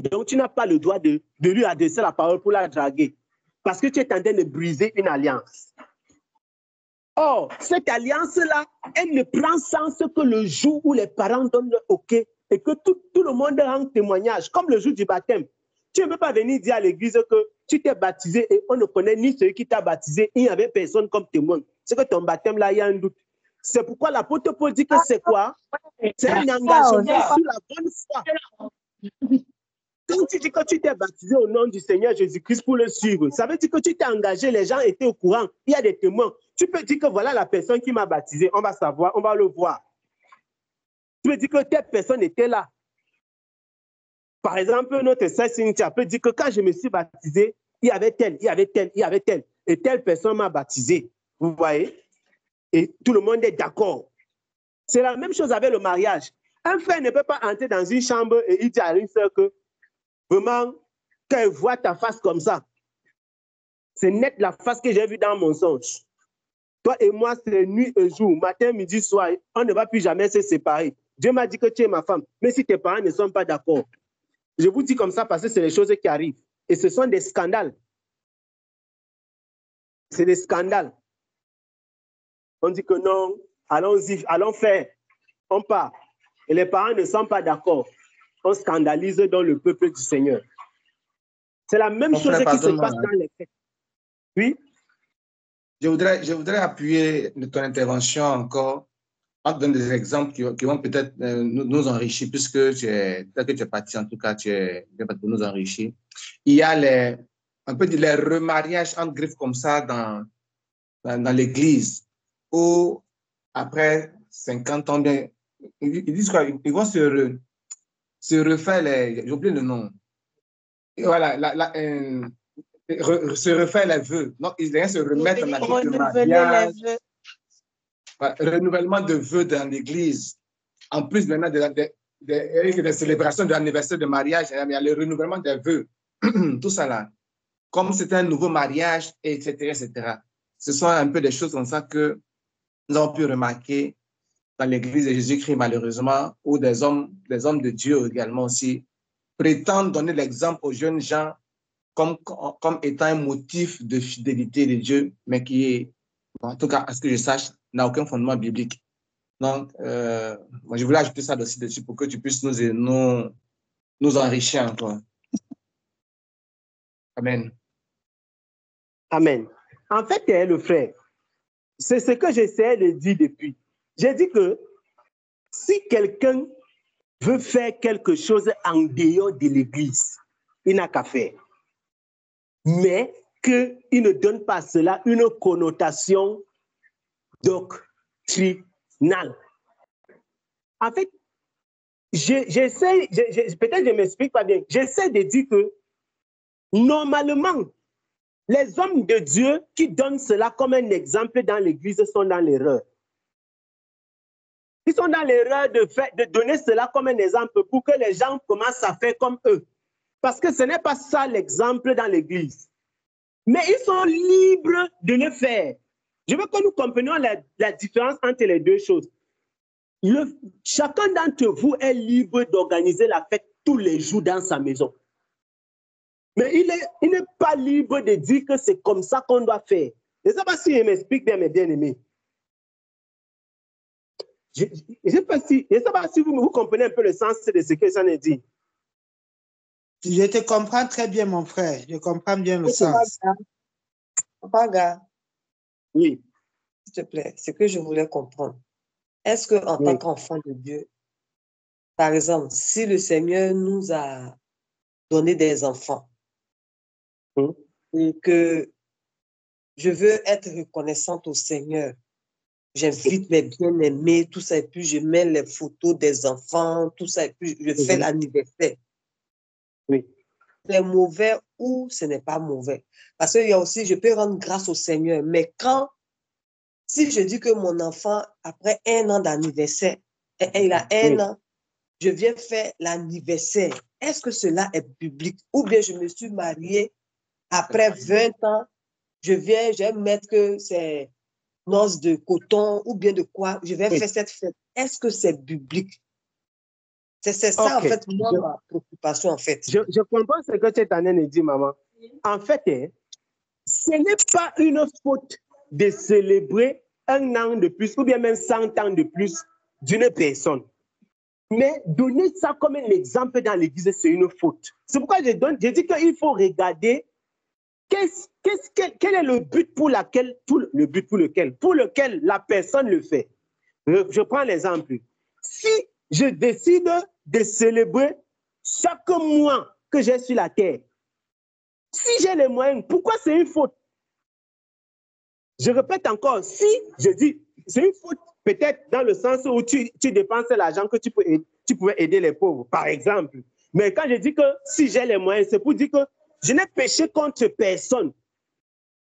Speaker 4: donc tu n'as pas le droit de lui adresser la parole pour la draguer. Parce que tu es en train de briser une alliance. Or, cette alliance-là, elle ne prend sens que le jour où les parents donnent le OK et que tout le monde rend témoignage, comme le jour du baptême. Tu ne peux pas venir dire à l'église que tu t'es baptisé et on ne connaît ni celui qui t'a baptisé, il n'y avait personne comme témoin. C'est que ton baptême, là, il y a un doute. C'est pourquoi l'apôtre Paul dit que c'est quoi? C'est un engagement sur la bonne foi. Quand tu dis que tu t'es baptisé au nom du Seigneur Jésus-Christ pour le suivre, ça veut dire que tu t'es engagé, les gens étaient au courant, il y a des témoins. Tu peux dire que voilà la personne qui m'a baptisé, on va savoir, on va le voir. Tu peux dire que telle personne était là. Par exemple, notre sœur Cynthia peut dire que quand je me suis baptisé, il y avait tel, il y avait tel, il y avait tel. Et telle personne m'a baptisé. Vous voyez? Et tout le monde est d'accord. C'est la même chose avec le mariage. Un frère ne peut pas entrer dans une chambre et il dit à une sœur que vraiment, quand elle voit ta face comme ça, c'est net la face que j'ai vue dans mon songe. Toi et moi, c'est nuit et jour, matin, midi, soir. On ne va plus jamais se séparer. Dieu m'a dit que tu es ma femme, mais si tes parents ne sont pas d'accord. Je vous dis comme ça parce que c'est les choses qui arrivent. Et ce sont des scandales. C'est des scandales. On dit que non, allons-y, allons faire. On part. Et les parents ne sont pas d'accord. On scandalise dans le peuple du Seigneur. C'est la même chose qui se passe dans les fêtes. Oui?
Speaker 1: Je voudrais appuyer ton intervention encore en te donnant des exemples qui vont peut-être nous enrichir, puisque peut-être que tu es parti, en tout cas, tu es pour nous enrichir. Il y a un peu les remariages en griffes comme ça dans l'église, où après 50 ans, bien, ils disent quoi? Ils vont se refaire j'ai oublié le nom. Et voilà, se refaire les vœux. Donc, ils viennent se remettre en acte de mariage. Renouvellement de vœux dans l'église. En plus, maintenant, des célébrations de l'anniversaire de mariage, il y a le renouvellement des vœux. Tout ça là. Comme c'était un nouveau mariage, etc., etc. Ce sont un peu des choses comme ça que nous avons pu remarquer dans l'église de Jésus-Christ, malheureusement, où des hommes de Dieu également aussi prétendent donner l'exemple aux jeunes gens comme étant un motif de fidélité de Dieu, mais qui est, en tout cas, à ce que je sache, n'a aucun fondement biblique. Donc, moi, je voulais ajouter ça aussi dessus pour que tu puisses nous enrichir encore. Amen.
Speaker 4: Amen. En fait, le frère, c'est ce que j'essaie de dire depuis. J'ai dit que si quelqu'un veut faire quelque chose en dehors de l'église, il n'a qu'à faire. Mais qu'il ne donne pas cela une connotation doctrinale. En fait, peut-être je ne m'explique pas bien, j'essaie de dire que normalement, les hommes de Dieu qui donnent cela comme un exemple dans l'église sont dans l'erreur. Ils sont dans l'erreur de donner cela comme un exemple pour que les gens commencent à faire comme eux. Parce que ce n'est pas ça l'exemple dans l'église. Mais ils sont libres de le faire. Je veux que nous comprenions la différence entre les deux choses. Chacun d'entre vous est libre d'organiser la fête tous les jours dans sa maison. Mais il n'est pas libre de dire que c'est comme ça qu'on doit faire. Je ne sais pas si je m'explique bien, mes bien-aimés. Je ne sais pas si vous comprenez un peu le sens de ce que ça me dit.
Speaker 2: Je te comprends très bien, mon frère. Je comprends bien le sens.
Speaker 5: Papa Ga.
Speaker 4: Oui.
Speaker 5: S'il te plaît, ce que je voulais comprendre. Est-ce qu'en tant qu'enfant de Dieu, par exemple, si le Seigneur nous a donné des enfants et que je veux être reconnaissante au Seigneur, j'invite mes bien-aimés, tout ça, et puis je mets les photos des enfants, tout ça, et puis je fais l'anniversaire.
Speaker 4: Oui.
Speaker 5: C'est mauvais ou ce n'est pas mauvais? Parce qu'il y a aussi, je peux rendre grâce au Seigneur, mais si je dis que mon enfant, après 1 an d'anniversaire, il a 1 an, je viens faire l'anniversaire, est-ce que cela est biblique? Ou bien je me suis mariée, après 20 ans, je vais mettre que c'est noces de coton ou bien de quoi, je vais faire cette fête. Est-ce que c'est biblique? C'est ça, en fait, moi, ma préoccupation, en fait.
Speaker 4: Je comprends ce que tu es en train de dire, maman. En fait, ce n'est pas une faute de célébrer 1 an de plus ou bien même 100 ans de plus d'une personne. Mais donner ça comme un exemple dans l'église, c'est une faute. C'est pourquoi je dis qu'il faut regarder quel est le but pour lequel la personne le fait? Je prends l'exemple. Si je décide de célébrer chaque mois que j'ai sur la terre, si j'ai les moyens, pourquoi c'est une faute? Je répète encore, si je dis, c'est une faute peut-être dans le sens où tu dépenses l'argent que tu pouvais aider les pauvres, par exemple. Mais quand je dis que si j'ai les moyens, c'est pour dire que je n'ai péché contre personne.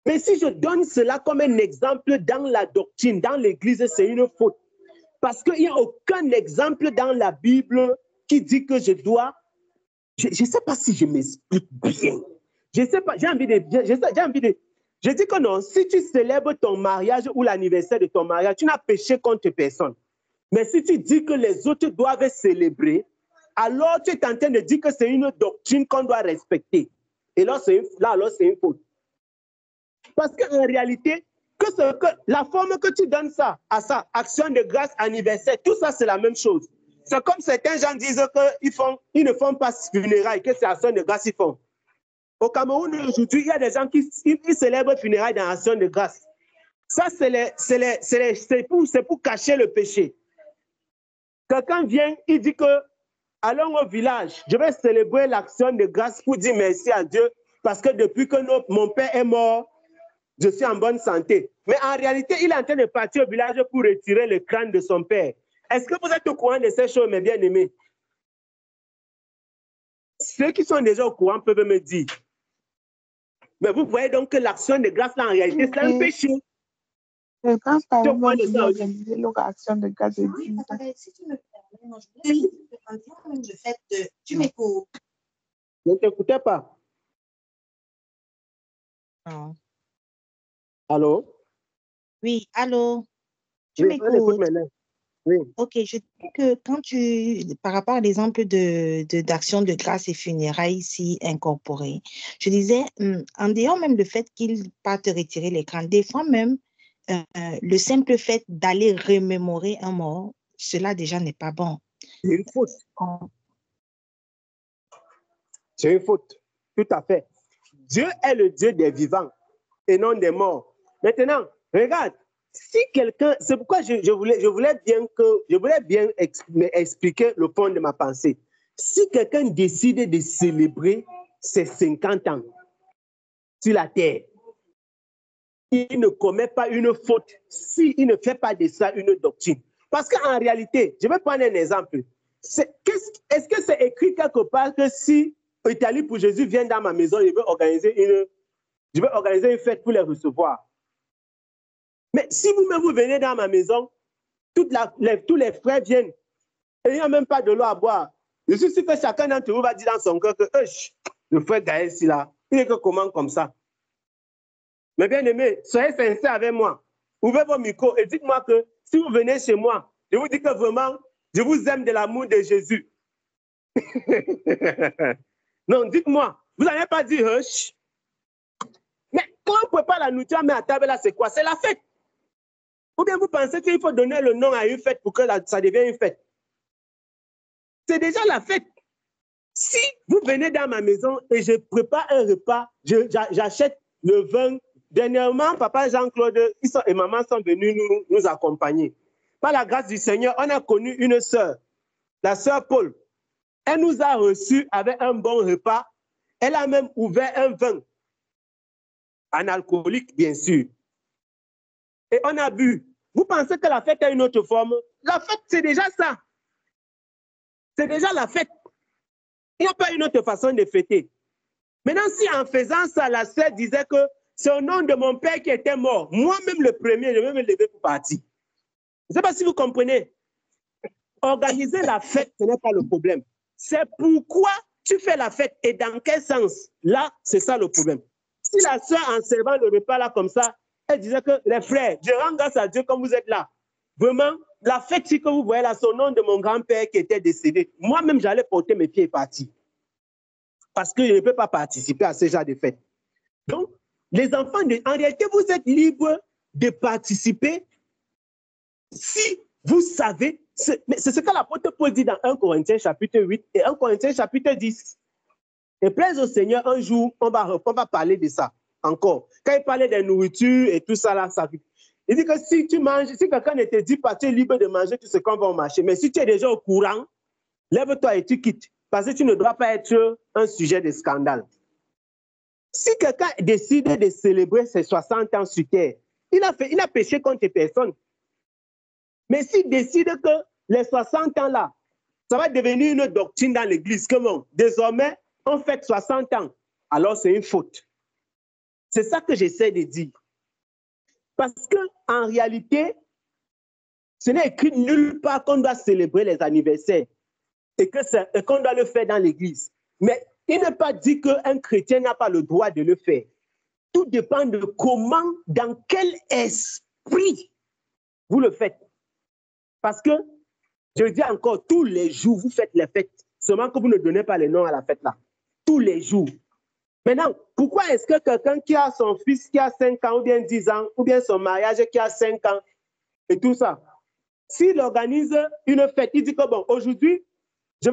Speaker 4: Mais si je donne cela comme un exemple dans la doctrine, dans l'Église, c'est une faute. Parce qu'il n'y a aucun exemple dans la Bible qui dit que je dois... Je ne sais pas si je m'explique bien. Je ne sais pas, j'ai envie de... Je dis que non, si tu célèbres ton mariage ou l'anniversaire de ton mariage, tu n'as péché contre personne. Mais si tu dis que les autres doivent célébrer, alors tu es en train de dire que c'est une doctrine qu'on doit respecter. Et là, alors c'est une faute. Parce qu'en réalité, que la forme que tu donnes ça, à ça, action de grâce, anniversaire, tout ça, c'est la même chose. C'est comme certains gens disent qu'ils ne font pas funérailles, que c'est action de grâce qu'ils font. Au Cameroun, aujourd'hui, il y a des gens qui célèbrent funérailles dans action de grâce. Ça, c'est pour cacher le péché. Quelqu'un vient, il dit que allons au village, je vais célébrer l'action de grâce pour dire merci à Dieu parce que depuis que mon père est mort, je suis en bonne santé. Mais en réalité, il est en train de partir au village pour retirer le crâne de son père. Est-ce que vous êtes au courant de ces choses, mes bien-aimés? Ceux qui sont déjà au courant peuvent me dire. Mais vous voyez donc que l'action de grâce, là, en réalité, c'est un péché.
Speaker 7: Quand par exemple, il y a organisé l'action de grâce de Dieu.
Speaker 6: Si tu me permets, moi, je voulais te demander le fait de... Tu m'écoutes?
Speaker 4: Je ne t'écoutais pas.
Speaker 7: Non.
Speaker 4: Allô?
Speaker 7: Oui, allô? Tu
Speaker 4: Oui,
Speaker 7: m'écoutes?
Speaker 4: on écoute maintenant. Oui.
Speaker 7: Ok, je dis que par rapport à l'exemple d'action de grâce et funérailles ici incorporées, je disais, en dehors même le fait qu'ils partent retirer les crânes, des fois même, le simple fait d'aller remémorer un mort, cela déjà n'est pas bon.
Speaker 4: C'est une faute. C'est une faute, tout à fait. Dieu est le Dieu des vivants et non des morts. Maintenant, regarde, si quelqu'un, c'est pourquoi je voulais bien expliquer le fond de ma pensée. Si quelqu'un décide de célébrer ses 50 ans sur la terre, il ne commet pas une faute s'il ne fait pas de ça une doctrine. Parce qu'en réalité, je vais prendre un exemple. Est-ce que c'est écrit quelque part que si Italie pour Jésus vient dans ma maison, je vais organiser une fête pour les recevoir? Mais si vous-même vous venez dans ma maison, tous les frères viennent et il n'y a même pas de l'eau à boire. Je suis sûr que chacun d'entre vous va dire dans son cœur que le frère Gaël, si là, il est que comment comme ça? Mais bien aimé, soyez sincères avec moi. Ouvrez vos micros et dites-moi que si vous venez chez moi, je vous dis que vraiment, je vous aime de l'amour de Jésus. Non, dites-moi, vous n'allez pas dire hush. Mais quand on prépare la nourriture, mais à table là, c'est quoi? C'est la fête. Ou bien vous pensez qu'il faut donner le nom à une fête pour que ça devienne une fête? C'est déjà la fête. Si vous venez dans ma maison et je prépare un repas, j'achète le vin. Dernièrement, papa Jean-Claude et maman sont venus nous accompagner. Par la grâce du Seigneur, on a connu une sœur, la sœur Paul. Elle nous a reçus avec un bon repas. Elle a même ouvert un vin, un alcoolique, bien sûr. Et on a bu. Vous pensez que la fête a une autre forme? La fête, c'est déjà ça. C'est déjà la fête. Il n'y a pas une autre façon de fêter. Maintenant, si en faisant ça, la sœur disait que c'est au nom de mon père qui était mort, moi-même le premier, je vais me lever pour partir. Je ne sais pas si vous comprenez. Organiser la fête, ce n'est pas le problème. C'est pourquoi tu fais la fête et dans quel sens. Là, c'est ça le problème. Si la sœur, en servant le repas là comme ça, elle disait que les frères, je rends grâce à Dieu comme vous êtes là. Vraiment, la fête que vous voyez là, c'est au nom de mon grand-père qui était décédé. Moi-même, j'allais porter mes pieds et partir. Parce que je ne peux pas participer à ce genre de fête. Donc, les enfants, en réalité, vous êtes libres de participer si vous savez. Mais c'est ce que l'apôtre Paul dit dans 1 Corinthiens chapitre 8 et 1 Corinthiens chapitre 10. Et plaise au Seigneur, un jour, on va parler de ça. encore. Quand il parlait des nourritures et tout ça, là, ça... Il dit que si tu manges, si quelqu'un ne te dit pas, tu es libre de manger tout ce qu'on va au marché. Mais si tu es déjà au courant, lève-toi et tu quittes. Parce que tu ne dois pas être un sujet de scandale. Si quelqu'un décide de célébrer ses 60 ans sur terre, il a péché contre personne. Mais s'il décide que les 60 ans là, ça va devenir une doctrine dans l'église, comment? Désormais, on fête 60 ans, alors c'est une faute. C'est ça que j'essaie de dire. Parce qu'en réalité, ce n'est écrit nulle part qu'on doit célébrer les anniversaires et qu'on doit le faire dans l'église. Mais il n'est pas dit qu'un chrétien n'a pas le droit de le faire. Tout dépend de comment, dans quel esprit vous le faites. Parce que, je dis encore, tous les jours, vous faites les fêtes. Seulement que vous ne donnez pas les noms à la fête là. Tous les jours. Maintenant, pourquoi est-ce que quelqu'un qui a son fils qui a 5 ans ou bien 10 ans, ou bien son mariage qui a 5 ans, et tout ça, s'il organise une fête, il dit que bon, aujourd'hui, je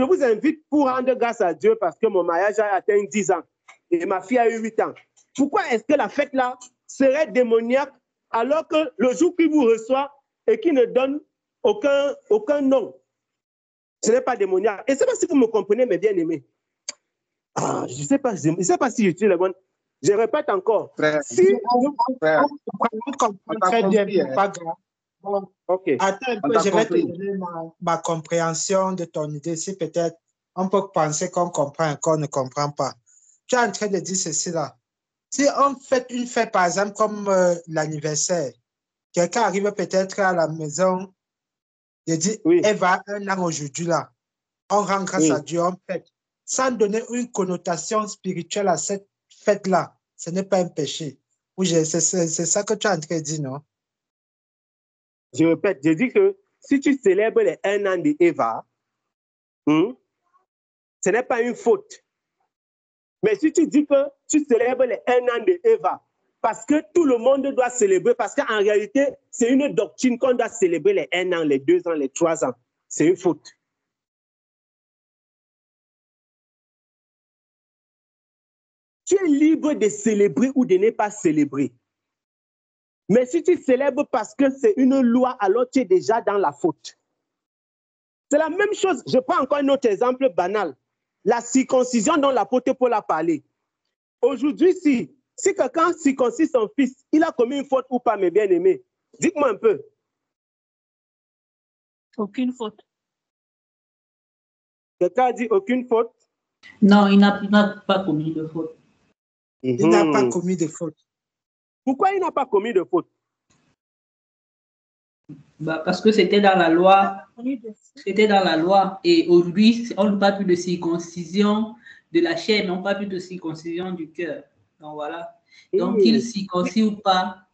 Speaker 4: vous invite pour rendre grâce à Dieu parce que mon mariage a atteint 10 ans et ma fille a eu 8 ans. Pourquoi est-ce que la fête là serait démoniaque alors que le jour qu'il vous reçoit et qu'il ne donne aucun nom, ce n'est pas démoniaque? Et je ne sais pas si vous me comprenez, mes bien-aimés. Je ne sais pas si je suis le bon. Je répète encore.
Speaker 1: Frère,
Speaker 4: Si
Speaker 2: On comprend très bien, pas grave. Bon,
Speaker 4: OK.
Speaker 2: attends un peu, je vais te donner ma compréhension de ton idée. Si peut-être on peut penser qu'on comprend et qu'on ne comprend pas. Tu es en train de dire ceci là. Si on fait une fête, par exemple, comme l'anniversaire, quelqu'un arrive peut-être à la maison, il dit,
Speaker 4: Oui.
Speaker 2: elle va 1 an aujourd'hui là. On rend grâce à Dieu, on fête. Sans donner une connotation spirituelle à cette fête-là, ce n'est pas un péché. Oui, c'est ça que tu es en train de dire, non?
Speaker 4: Je répète, je dis que si tu célèbres les 1 an d'Eva, ce n'est pas une faute. Mais si tu dis que tu célèbres les 1 an d'Eva, parce que tout le monde doit célébrer, parce qu'en réalité, c'est une doctrine qu'on doit célébrer les 1 an, les 2 ans, les 3 ans, c'est une faute. Tu es libre de célébrer ou de ne pas célébrer. Mais si tu célèbres parce que c'est une loi, alors tu es déjà dans la faute. C'est la même chose. Je prends encore un autre exemple banal. La circoncision dont l'apôtre Paul a parlé. Aujourd'hui, si quelqu'un circoncise son fils, il a commis une faute ou pas, mes bien-aimés? Dites-moi un peu.
Speaker 3: Aucune faute.
Speaker 4: Quelqu'un a dit aucune faute?
Speaker 3: Non, il n'a pas commis de faute.
Speaker 2: Il n'a pas commis de faute.
Speaker 4: Pourquoi il n'a pas commis de faute?
Speaker 3: Parce que c'était dans la loi. C'était dans la loi. Et aujourd'hui, on ne parle plus de circoncision de la chair, mais on ne parle plus de circoncision du cœur. Donc voilà. Donc qu'il circoncis ou pas,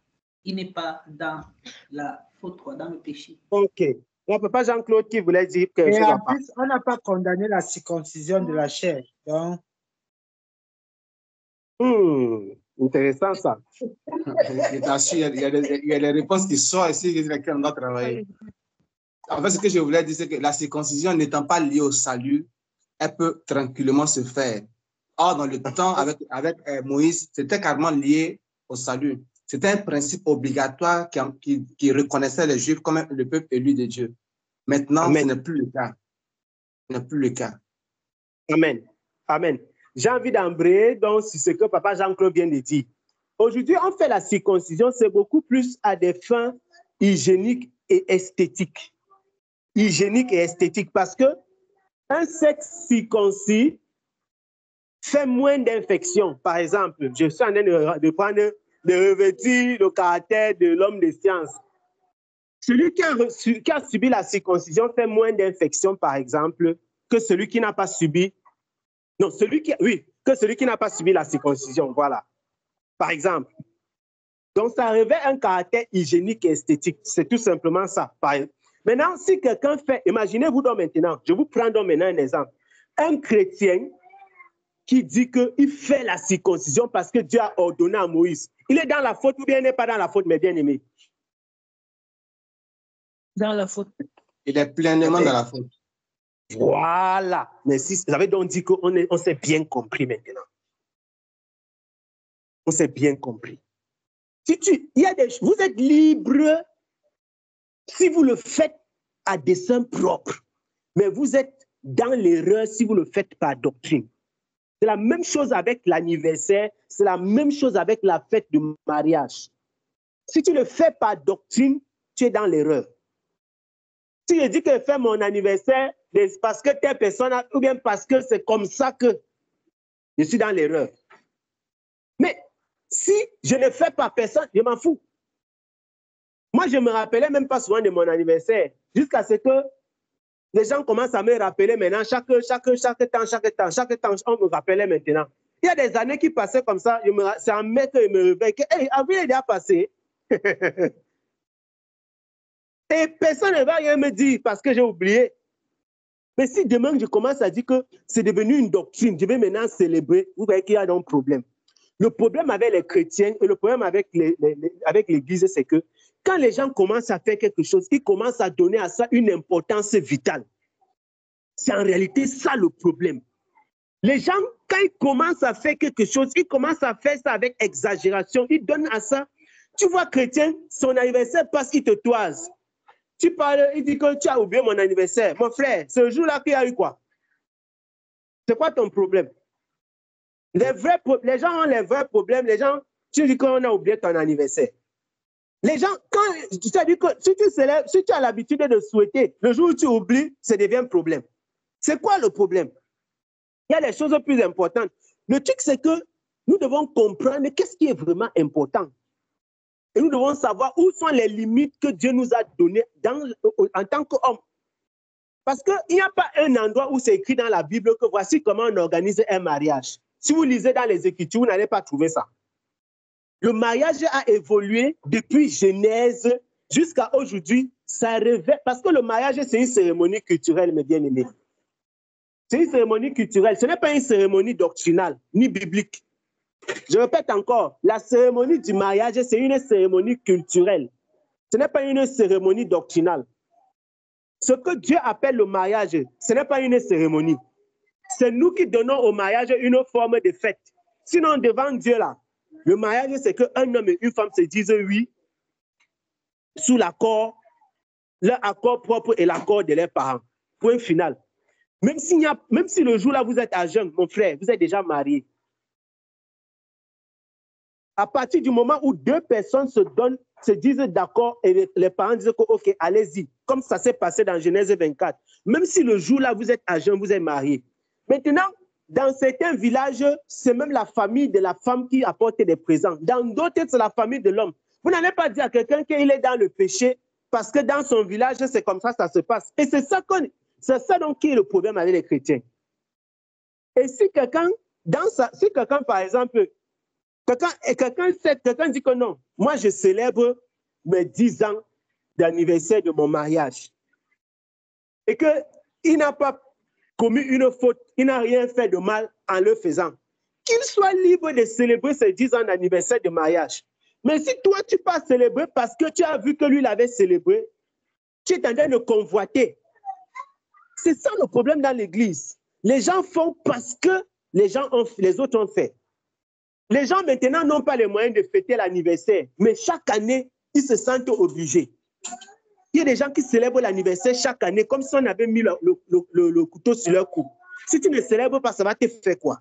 Speaker 3: il n'est pas dans la faute, quoi, dans le péché.
Speaker 4: Ok. Mon papa Jean-Claude qui voulait dire quelque chose.
Speaker 2: Et en plus, on n'a pas condamné la circoncision de la chair. Donc...
Speaker 4: Intéressant ça.
Speaker 1: Il y a des réponses qui sortent ici sur lesquelles on doit travailler. En fait, ce que je voulais dire, c'est que la circoncision n'étant pas liée au salut, elle peut tranquillement se faire. Or, dans le temps, avec Moïse, c'était carrément lié au salut. C'était un principe obligatoire qui reconnaissait les Juifs comme le peuple élu de Dieu. Maintenant, ce n'est plus le cas. Ce n'est plus le cas.
Speaker 4: Amen. Amen. J'ai envie d'embrayer donc sur ce que papa Jean-Claude vient de dire. Aujourd'hui, on fait la circoncision, c'est beaucoup plus à des fins hygiéniques et esthétiques. Hygiénique et esthétique, parce que un sexe circoncis fait moins d'infections. Par exemple, je suis en train de prendre, de revêtir le caractère de l'homme de science. Celui qui a subi la circoncision fait moins d'infections, par exemple, que celui qui n'a pas subi. Non, que celui qui n'a pas subi la circoncision, voilà. Par exemple. Donc, ça revêt un caractère hygiénique et esthétique. C'est tout simplement ça. Maintenant, si quelqu'un fait, imaginez-vous donc maintenant, je vous prends donc maintenant un exemple. Un chrétien qui dit qu'il fait la circoncision parce que Dieu a ordonné à Moïse. Il est dans la faute ou bien il n'est pas dans la faute, mes bien-aimés?
Speaker 3: Dans la faute.
Speaker 1: Il est pleinement dans la faute.
Speaker 4: Voilà. Mais si vous avez donc dit qu'on s'est bien compris maintenant. On s'est bien compris. Vous êtes libre si vous le faites à dessein propre, mais vous êtes dans l'erreur si vous le faites par doctrine. C'est la même chose avec l'anniversaire, c'est la même chose avec la fête de mariage. Si tu le fais par doctrine, tu es dans l'erreur. Si je dis que je fais mon anniversaire parce que telle personne, ou bien parce que c'est comme ça que je suis dans l'erreur. Mais si je ne fais pas personne, je m'en fous. Moi, je ne me rappelais même pas souvent de mon anniversaire, jusqu'à ce que les gens commencent à me rappeler maintenant, chaque temps, on me rappelait maintenant. Il y a des années qui passaient comme ça, c'est un mec qui me réveille, hey, avril est déjà passé. Et personne ne va rien me dire parce que j'ai oublié. Mais si demain je commence à dire que c'est devenu une doctrine, je vais maintenant célébrer, vous voyez qu'il y a un problème. Le problème avec les chrétiens et le problème avec l'Église, c'est que quand les gens commencent à faire quelque chose, ils commencent à donner à ça une importance vitale. C'est en réalité ça le problème. Les gens, quand ils commencent à faire quelque chose, ils commencent à faire ça avec exagération. Ils donnent à ça. Tu vois, chrétien, son anniversaire parce qu'il te toise. Tu parles, il dit que tu as oublié mon anniversaire. Mon frère, ce jour-là, qu'il y a eu quoi? C'est quoi ton problème? Les gens ont les vrais problèmes. Les gens, tu dis qu'on a oublié ton anniversaire. Les gens, quand tu as dit que si tu célèbres, si tu as l'habitude de souhaiter, le jour où tu oublies, ça devient un problème. C'est quoi le problème? Il y a des choses plus importantes. Le truc, c'est que nous devons comprendre qu'est-ce qui est vraiment important. Et nous devons savoir où sont les limites que Dieu nous a données en tant qu'homme. Parce qu'il n'y a pas un endroit où c'est écrit dans la Bible que voici comment on organise un mariage. Si vous lisez dans les Écritures, vous n'allez pas trouver ça. Le mariage a évolué depuis Genèse jusqu'à aujourd'hui. Ça révèle, parce que le mariage, c'est une cérémonie culturelle, mes bien-aimés. C'est une cérémonie culturelle. Ce n'est pas une cérémonie doctrinale, ni biblique. Je répète encore, la cérémonie du mariage, c'est une cérémonie culturelle. Ce n'est pas une cérémonie doctrinale. Ce que Dieu appelle le mariage, ce n'est pas une cérémonie. C'est nous qui donnons au mariage une forme de fête. Sinon, devant Dieu, là, le mariage, c'est qu'un homme et une femme se disent oui sous l'accord, leur accord propre et l'accord de leurs parents. Point final. Même si le jour-là, vous êtes à jeune, mon frère, vous êtes déjà marié. À partir du moment où deux personnes se disent d'accord et les parents disent que, OK, allez-y, comme ça s'est passé dans Genèse 24, même si le jour-là, vous êtes à jeune, vous êtes marié. Maintenant, dans certains villages, c'est même la famille de la femme qui apporte des présents. Dans d'autres, c'est la famille de l'homme. Vous n'allez pas dire à quelqu'un qu'il est dans le péché parce que dans son village, c'est comme ça se passe. Et c'est ça donc qui est le problème avec les chrétiens. Et si quelqu'un, par exemple, quelqu'un dit que non, moi je célèbre mes 10 ans d'anniversaire de mon mariage et qu'il n'a pas commis une faute, il n'a rien fait de mal en le faisant, qu'il soit libre de célébrer ses 10 ans d'anniversaire de mariage. Mais si toi tu pas célébrer parce que tu as vu que lui l'avait célébré, tu es en train de convoiter. C'est ça le problème dans l'église. Les gens font parce que les autres ont fait. Les gens maintenant n'ont pas les moyens de fêter l'anniversaire, mais chaque année, ils se sentent obligés. Il y a des gens qui célèbrent l'anniversaire chaque année comme si on avait mis le couteau sur leur cou. Si tu ne célèbres pas, ça va te faire quoi?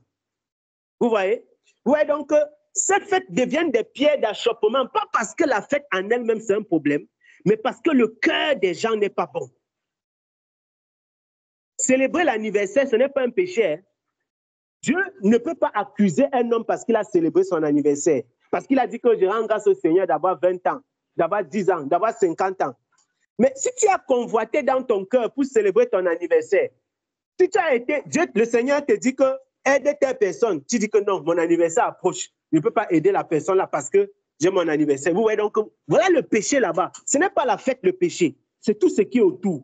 Speaker 4: Vous voyez? Vous voyez donc, cette fête devient des pierres d'achoppement, pas parce que la fête en elle-même c'est un problème, mais parce que le cœur des gens n'est pas bon. Célébrer l'anniversaire, ce n'est pas un péché. Hein? Dieu ne peut pas accuser un homme parce qu'il a célébré son anniversaire, parce qu'il a dit que je rends grâce au Seigneur d'avoir 20 ans, d'avoir 10 ans, d'avoir 50 ans. Mais si tu as convoité dans ton cœur pour célébrer ton anniversaire, si tu as été, le Seigneur te dit que aide telle personne, tu dis que non, mon anniversaire approche, je ne peux pas aider la personne là parce que j'ai mon anniversaire. Vous voyez donc, voilà le péché là-bas. Ce n'est pas la fête le péché, c'est tout ce qui est autour.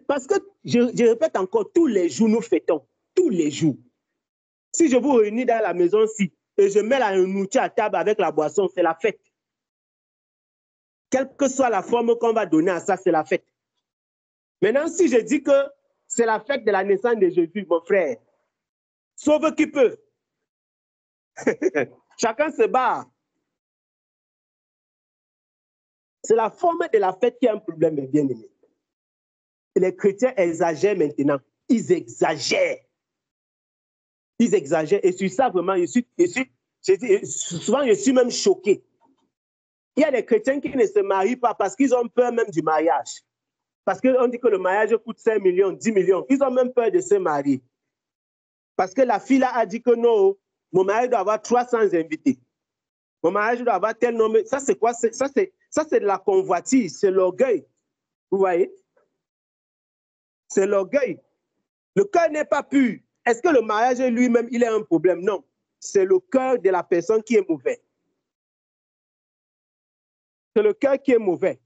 Speaker 4: Parce que, je répète encore, tous les jours nous fêtons. Tous les jours. Si je vous réunis dans la maison-ci et je mets la nourriture à table avec la boisson, c'est la fête. Quelle que soit la forme qu'on va donner à ça, c'est la fête. Maintenant, si je dis que c'est la fête de la naissance de Jésus, mon frère, sauve qui peut. Chacun se bat. C'est la forme de la fête qui a un problème, mes bien-aimés. Les chrétiens exagèrent maintenant. Ils exagèrent. Ils exagèrent. Et sur ça, vraiment, souvent, je suis même choqué. Il y a des chrétiens qui ne se marient pas parce qu'ils ont peur même du mariage. Parce qu'on dit que le mariage coûte 5 millions, 10 millions. Ils ont même peur de se marier. Parce que la fille là a dit que non, mon mariage doit avoir 300 invités. Mon mariage doit avoir tel nombre. Ça, c'est quoi? Ça, c'est de la convoitise, c'est l'orgueil. Vous voyez? C'est l'orgueil. Le cœur n'est pas pur. Est-ce que le mariage lui-même, il a un problème? Non. C'est le cœur de la personne qui est mauvais. C'est le cœur qui est mauvais.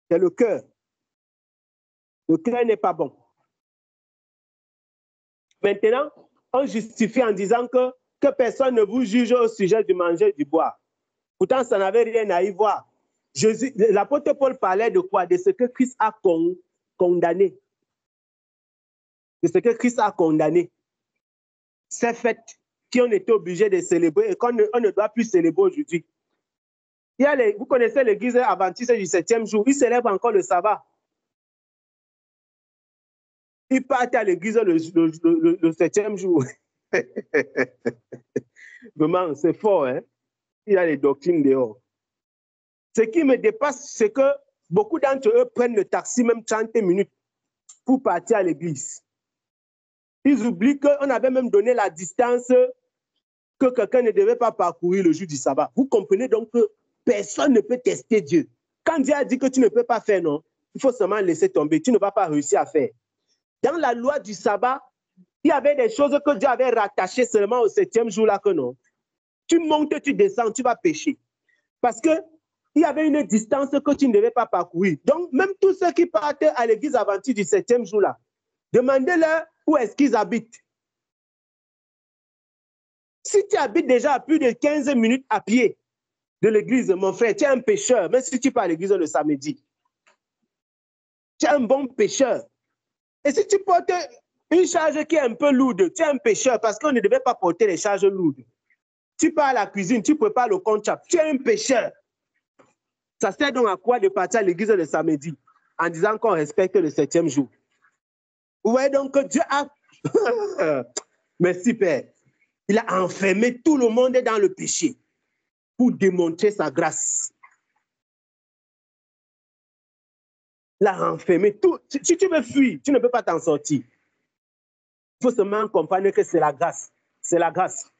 Speaker 4: C'est le cœur. Le cœur n'est pas bon. Maintenant, on justifie en disant que personne ne vous juge au sujet du manger et du boire. Pourtant, ça n'avait rien à y voir. L'apôtre Paul parlait de quoi? De ce que Christ a condamné. De ce que Christ a condamné. Ces fêtes qui ont été obligées de célébrer et qu'on ne doit plus célébrer aujourd'hui. Vous connaissez l'église adventiste du 7e jour. Ils célèbrent encore le sabbat. Ils partent à l'église le 7e jour. Vraiment, c'est fort, hein? Il y a les doctrines dehors. Ce qui me dépasse, c'est que beaucoup d'entre eux prennent le taxi même 30 minutes pour partir à l'église. Ils oublient qu'on avait même donné la distance que quelqu'un ne devait pas parcourir le jour du sabbat. Vous comprenez donc que personne ne peut tester Dieu. Quand Dieu a dit que tu ne peux pas faire, non, il faut seulement laisser tomber. Tu ne vas pas réussir à faire. Dans la loi du sabbat, il y avait des choses que Dieu avait rattachées seulement au 7e jour là que non. Tu montes, tu descends, tu vas pécher. Parce qu'il y avait une distance que tu ne devais pas parcourir. Donc, même tous ceux qui partent à l'église adventiste du 7e jour là, demandez-leur où est-ce qu'ils habitent. Si tu habites déjà à plus de 15 minutes à pied de l'église, mon frère, tu es un pécheur, même si tu pars à l'église le samedi. Tu es un bon pécheur. Et si tu portes une charge qui est un peu lourde, tu es un pécheur parce qu'on ne devait pas porter les charges lourdes. Tu pars à la cuisine, tu prépares le contrat, tu es un pécheur. Ça sert donc à quoi de partir à l'église le samedi en disant qu'on respecte le 7e jour? Vous voyez donc que Dieu a... Merci Père. Il a enfermé tout le monde dans le péché pour démontrer sa grâce. Il a enfermé tout. Si tu veux fuir, tu ne peux pas t'en sortir. Il faut seulement comprendre que c'est la grâce. C'est la grâce.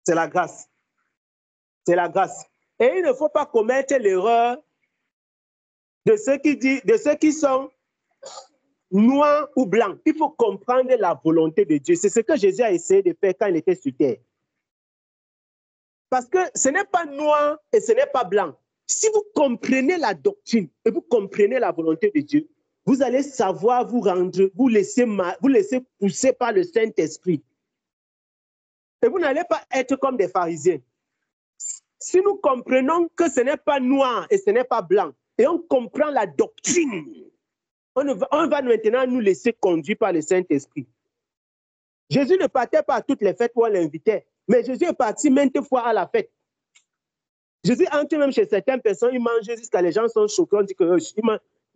Speaker 4: C'est la grâce. C'est la grâce. Et il ne faut pas commettre l'erreur de ceux qui sont noirs ou blancs. Il faut comprendre la volonté de Dieu. C'est ce que Jésus a essayé de faire quand il était sur terre. Parce que ce n'est pas noir et ce n'est pas blanc. Si vous comprenez la doctrine et vous comprenez la volonté de Dieu, vous allez savoir vous rendre, vous laisser pousser par le Saint-Esprit. Et vous n'allez pas être comme des pharisiens. Si nous comprenons que ce n'est pas noir et ce n'est pas blanc, et on comprend la doctrine, on va maintenant nous laisser conduire par le Saint-Esprit. Jésus ne partait pas à toutes les fêtes où on l'invitait, mais Jésus est parti maintes fois à la fête. Jésus entre même chez certaines personnes, il mange jusqu'à les gens sont choqués, on dit que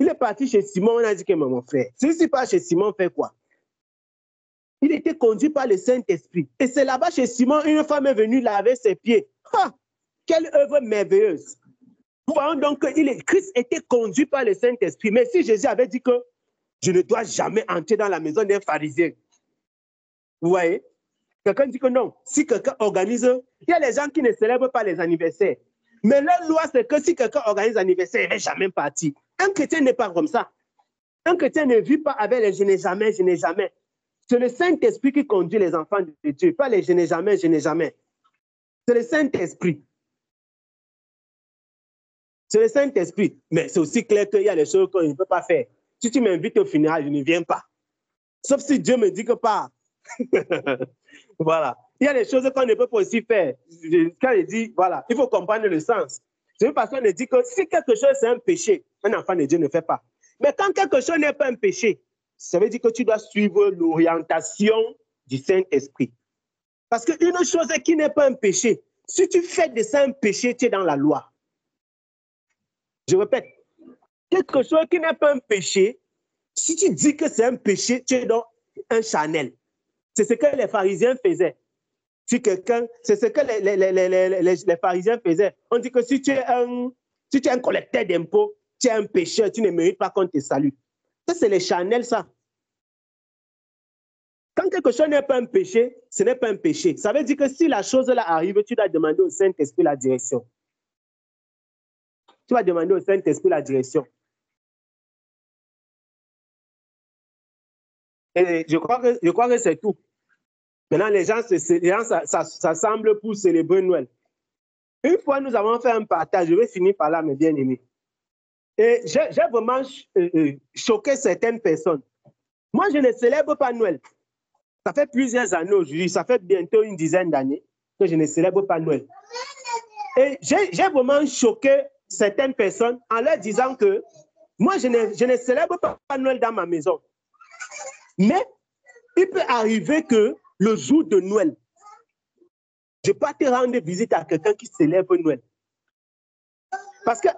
Speaker 4: il est parti chez Simon, on a dit que mon frère, si c'est pas chez Simon, fait quoi? Il était conduit par le Saint-Esprit. Et c'est là-bas chez Simon, une femme est venue laver ses pieds. Ah, quelle œuvre merveilleuse! Nous voyons donc que Christ était conduit par le Saint-Esprit. Mais si Jésus avait dit que je ne dois jamais entrer dans la maison d'un pharisien, vous voyez? Quelqu'un dit que non. Si quelqu'un organise, il y a les gens qui ne célèbrent pas les anniversaires. Mais leur loi, c'est que si quelqu'un organise l'anniversaire, il ne va jamais partir. Un chrétien n'est pas comme ça. Un chrétien ne vit pas avec les je n'ai jamais, je n'ai jamais. C'est le Saint-Esprit qui conduit les enfants de Dieu, pas les je n'ai jamais, je n'ai jamais. C'est le Saint-Esprit. C'est le Saint-Esprit. Mais c'est aussi clair qu'il y a des choses qu'on ne peut pas faire. Si tu m'invites au funérail, je ne viens pas. Sauf si Dieu me dit que pas. Voilà. Il y a des choses qu'on ne peut pas aussi faire. Quand il dit, voilà, il faut comprendre le sens. C'est parce qu'on dit que si quelque chose c'est un péché, un enfant de Dieu ne fait pas. Mais quand quelque chose n'est pas un péché, ça veut dire que tu dois suivre l'orientation du Saint-Esprit. Parce qu'une chose qui n'est pas un péché, si tu fais de ça un péché, tu es dans la loi. Je répète, quelque chose qui n'est pas un péché, si tu dis que c'est un péché, tu es dans un charnel. C'est ce que les pharisiens faisaient. Si quelqu'un, c'est ce que les pharisiens faisaient. On dit que si tu es un collecteur d'impôts, tu es un pécheur, tu ne mérites pas qu'on te salue. Ça, c'est les charnels, ça. Quand quelque chose n'est pas un péché, ce n'est pas un péché. Ça veut dire que si la chose là arrive, tu dois demander au Saint-Esprit la direction. Tu vas demander au Saint-Esprit la direction. Et je crois que c'est tout. Maintenant, les gens s'assemblent pour célébrer Noël. Une fois, nous avons fait un partage. Je vais finir par là, mes bien-aimés. Et j'ai vraiment choqué certaines personnes. Moi, je ne célèbre pas Noël. Ça fait plusieurs années aujourd'hui. Ça fait bientôt une dizaine d'années que je ne célèbre pas Noël. Et j'ai vraiment choqué certaines personnes en leur disant que moi, je ne célèbre pas Noël dans ma maison. Mais il peut arriver que le jour de Noël, je peux te rendre visite à quelqu'un qui célèbre Noël. Parce que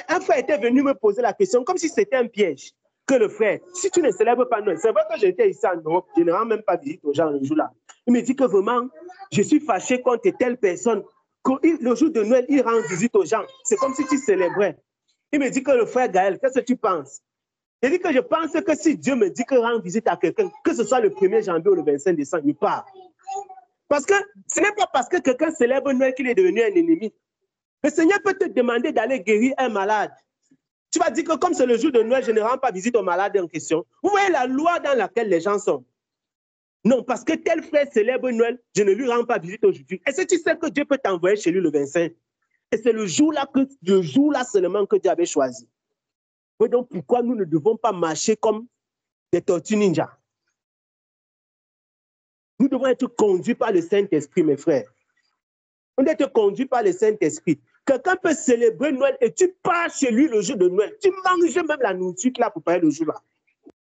Speaker 4: un frère était venu me poser la question comme si c'était un piège. Que le frère, si tu ne célèbres pas Noël, c'est vrai que j'étais ici en Europe, je ne rends même pas visite aux gens le jour-là. Il me dit que vraiment, je suis fâché contre telle personne. Le jour de Noël, il rend visite aux gens. C'est comme si tu célébrais. Il me dit que le frère Gaël, qu'est-ce que tu penses? Il dit que je pense que si Dieu me dit que rend visite à quelqu'un, que ce soit le 1er janvier ou le 25 décembre, il part. Parce que ce n'est pas parce que quelqu'un célèbre Noël qu'il est devenu un ennemi. Le Seigneur peut te demander d'aller guérir un malade. Tu vas dire que comme c'est le jour de Noël, je ne rends pas visite au malade en question. Vous voyez la loi dans laquelle les gens sont. Non, parce que tel frère célèbre Noël, je ne lui rends pas visite aujourd'hui. Est-ce que tu sais que Dieu peut t'envoyer chez lui le 25? Et c'est le jour-là seulement que Dieu avait choisi. Et donc, pourquoi nous ne devons pas marcher comme des tortues ninjas? Nous devons être conduits par le Saint-Esprit, mes frères. On doit être conduits par le Saint-Esprit. Quelqu'un peut célébrer Noël et tu pars chez lui le jour de Noël. Tu manges même la nourriture qu'il a préparée le jour-là.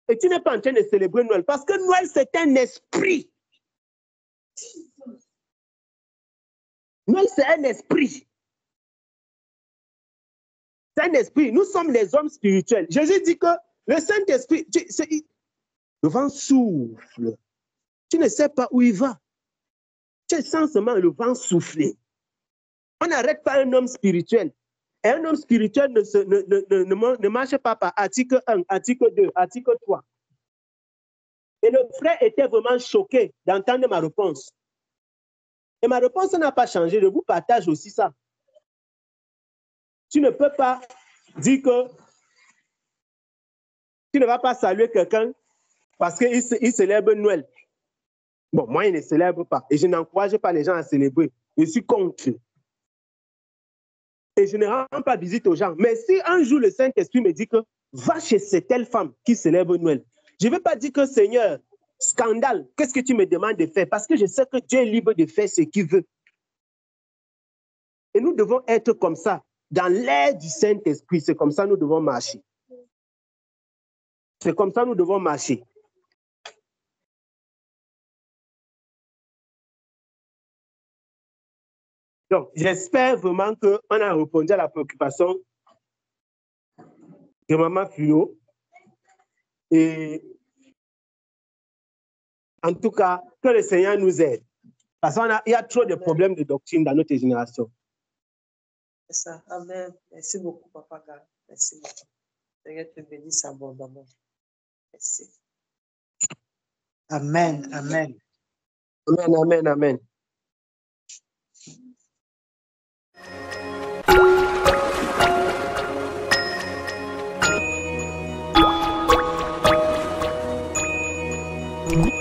Speaker 4: Et tu n'es pas en train de célébrer Noël parce que Noël, c'est un esprit. Noël, c'est un esprit. C'est un esprit. Nous sommes les hommes spirituels. Jésus dit que le Saint-Esprit, le vent souffle. Tu ne sais pas où il va. Tu sens seulement le vent souffler. On n'arrête pas un homme spirituel. Et un homme spirituel ne marche pas par article 1, article 2, article 3. Et le frère était vraiment choqué d'entendre ma réponse. Et ma réponse n'a pas changé. Je vous partage aussi ça. Tu ne peux pas dire que tu ne vas pas saluer quelqu'un parce qu'il célèbre Noël. Bon, moi, il ne célèbre pas. Et je n'encourage pas les gens à célébrer. Je suis contre. Et je ne rends pas visite aux gens. Mais si un jour le Saint-Esprit me dit que va chez cette telle femme qui célèbre Noël, je ne vais pas dire que Seigneur, scandale, qu'est-ce que tu me demandes de faire? Parce que je sais que Dieu est libre de faire ce qu'il veut. Et nous devons être comme ça, dans l'air du Saint-Esprit. C'est comme ça que nous devons marcher. C'est comme ça que nous devons marcher. Donc, j'espère vraiment qu'on a répondu à la préoccupation de Maman Fio. Et en tout cas, que le Seigneur nous aide. Parce qu'il y a trop de problèmes de doctrine dans notre génération.
Speaker 5: C'est ça. Amen. Merci beaucoup, Papa Gall. Merci beaucoup. Seigneur te bénisse abondamment. Merci.
Speaker 2: Amen. Amen.
Speaker 4: Amen, amen, amen.
Speaker 8: Mm-hmm.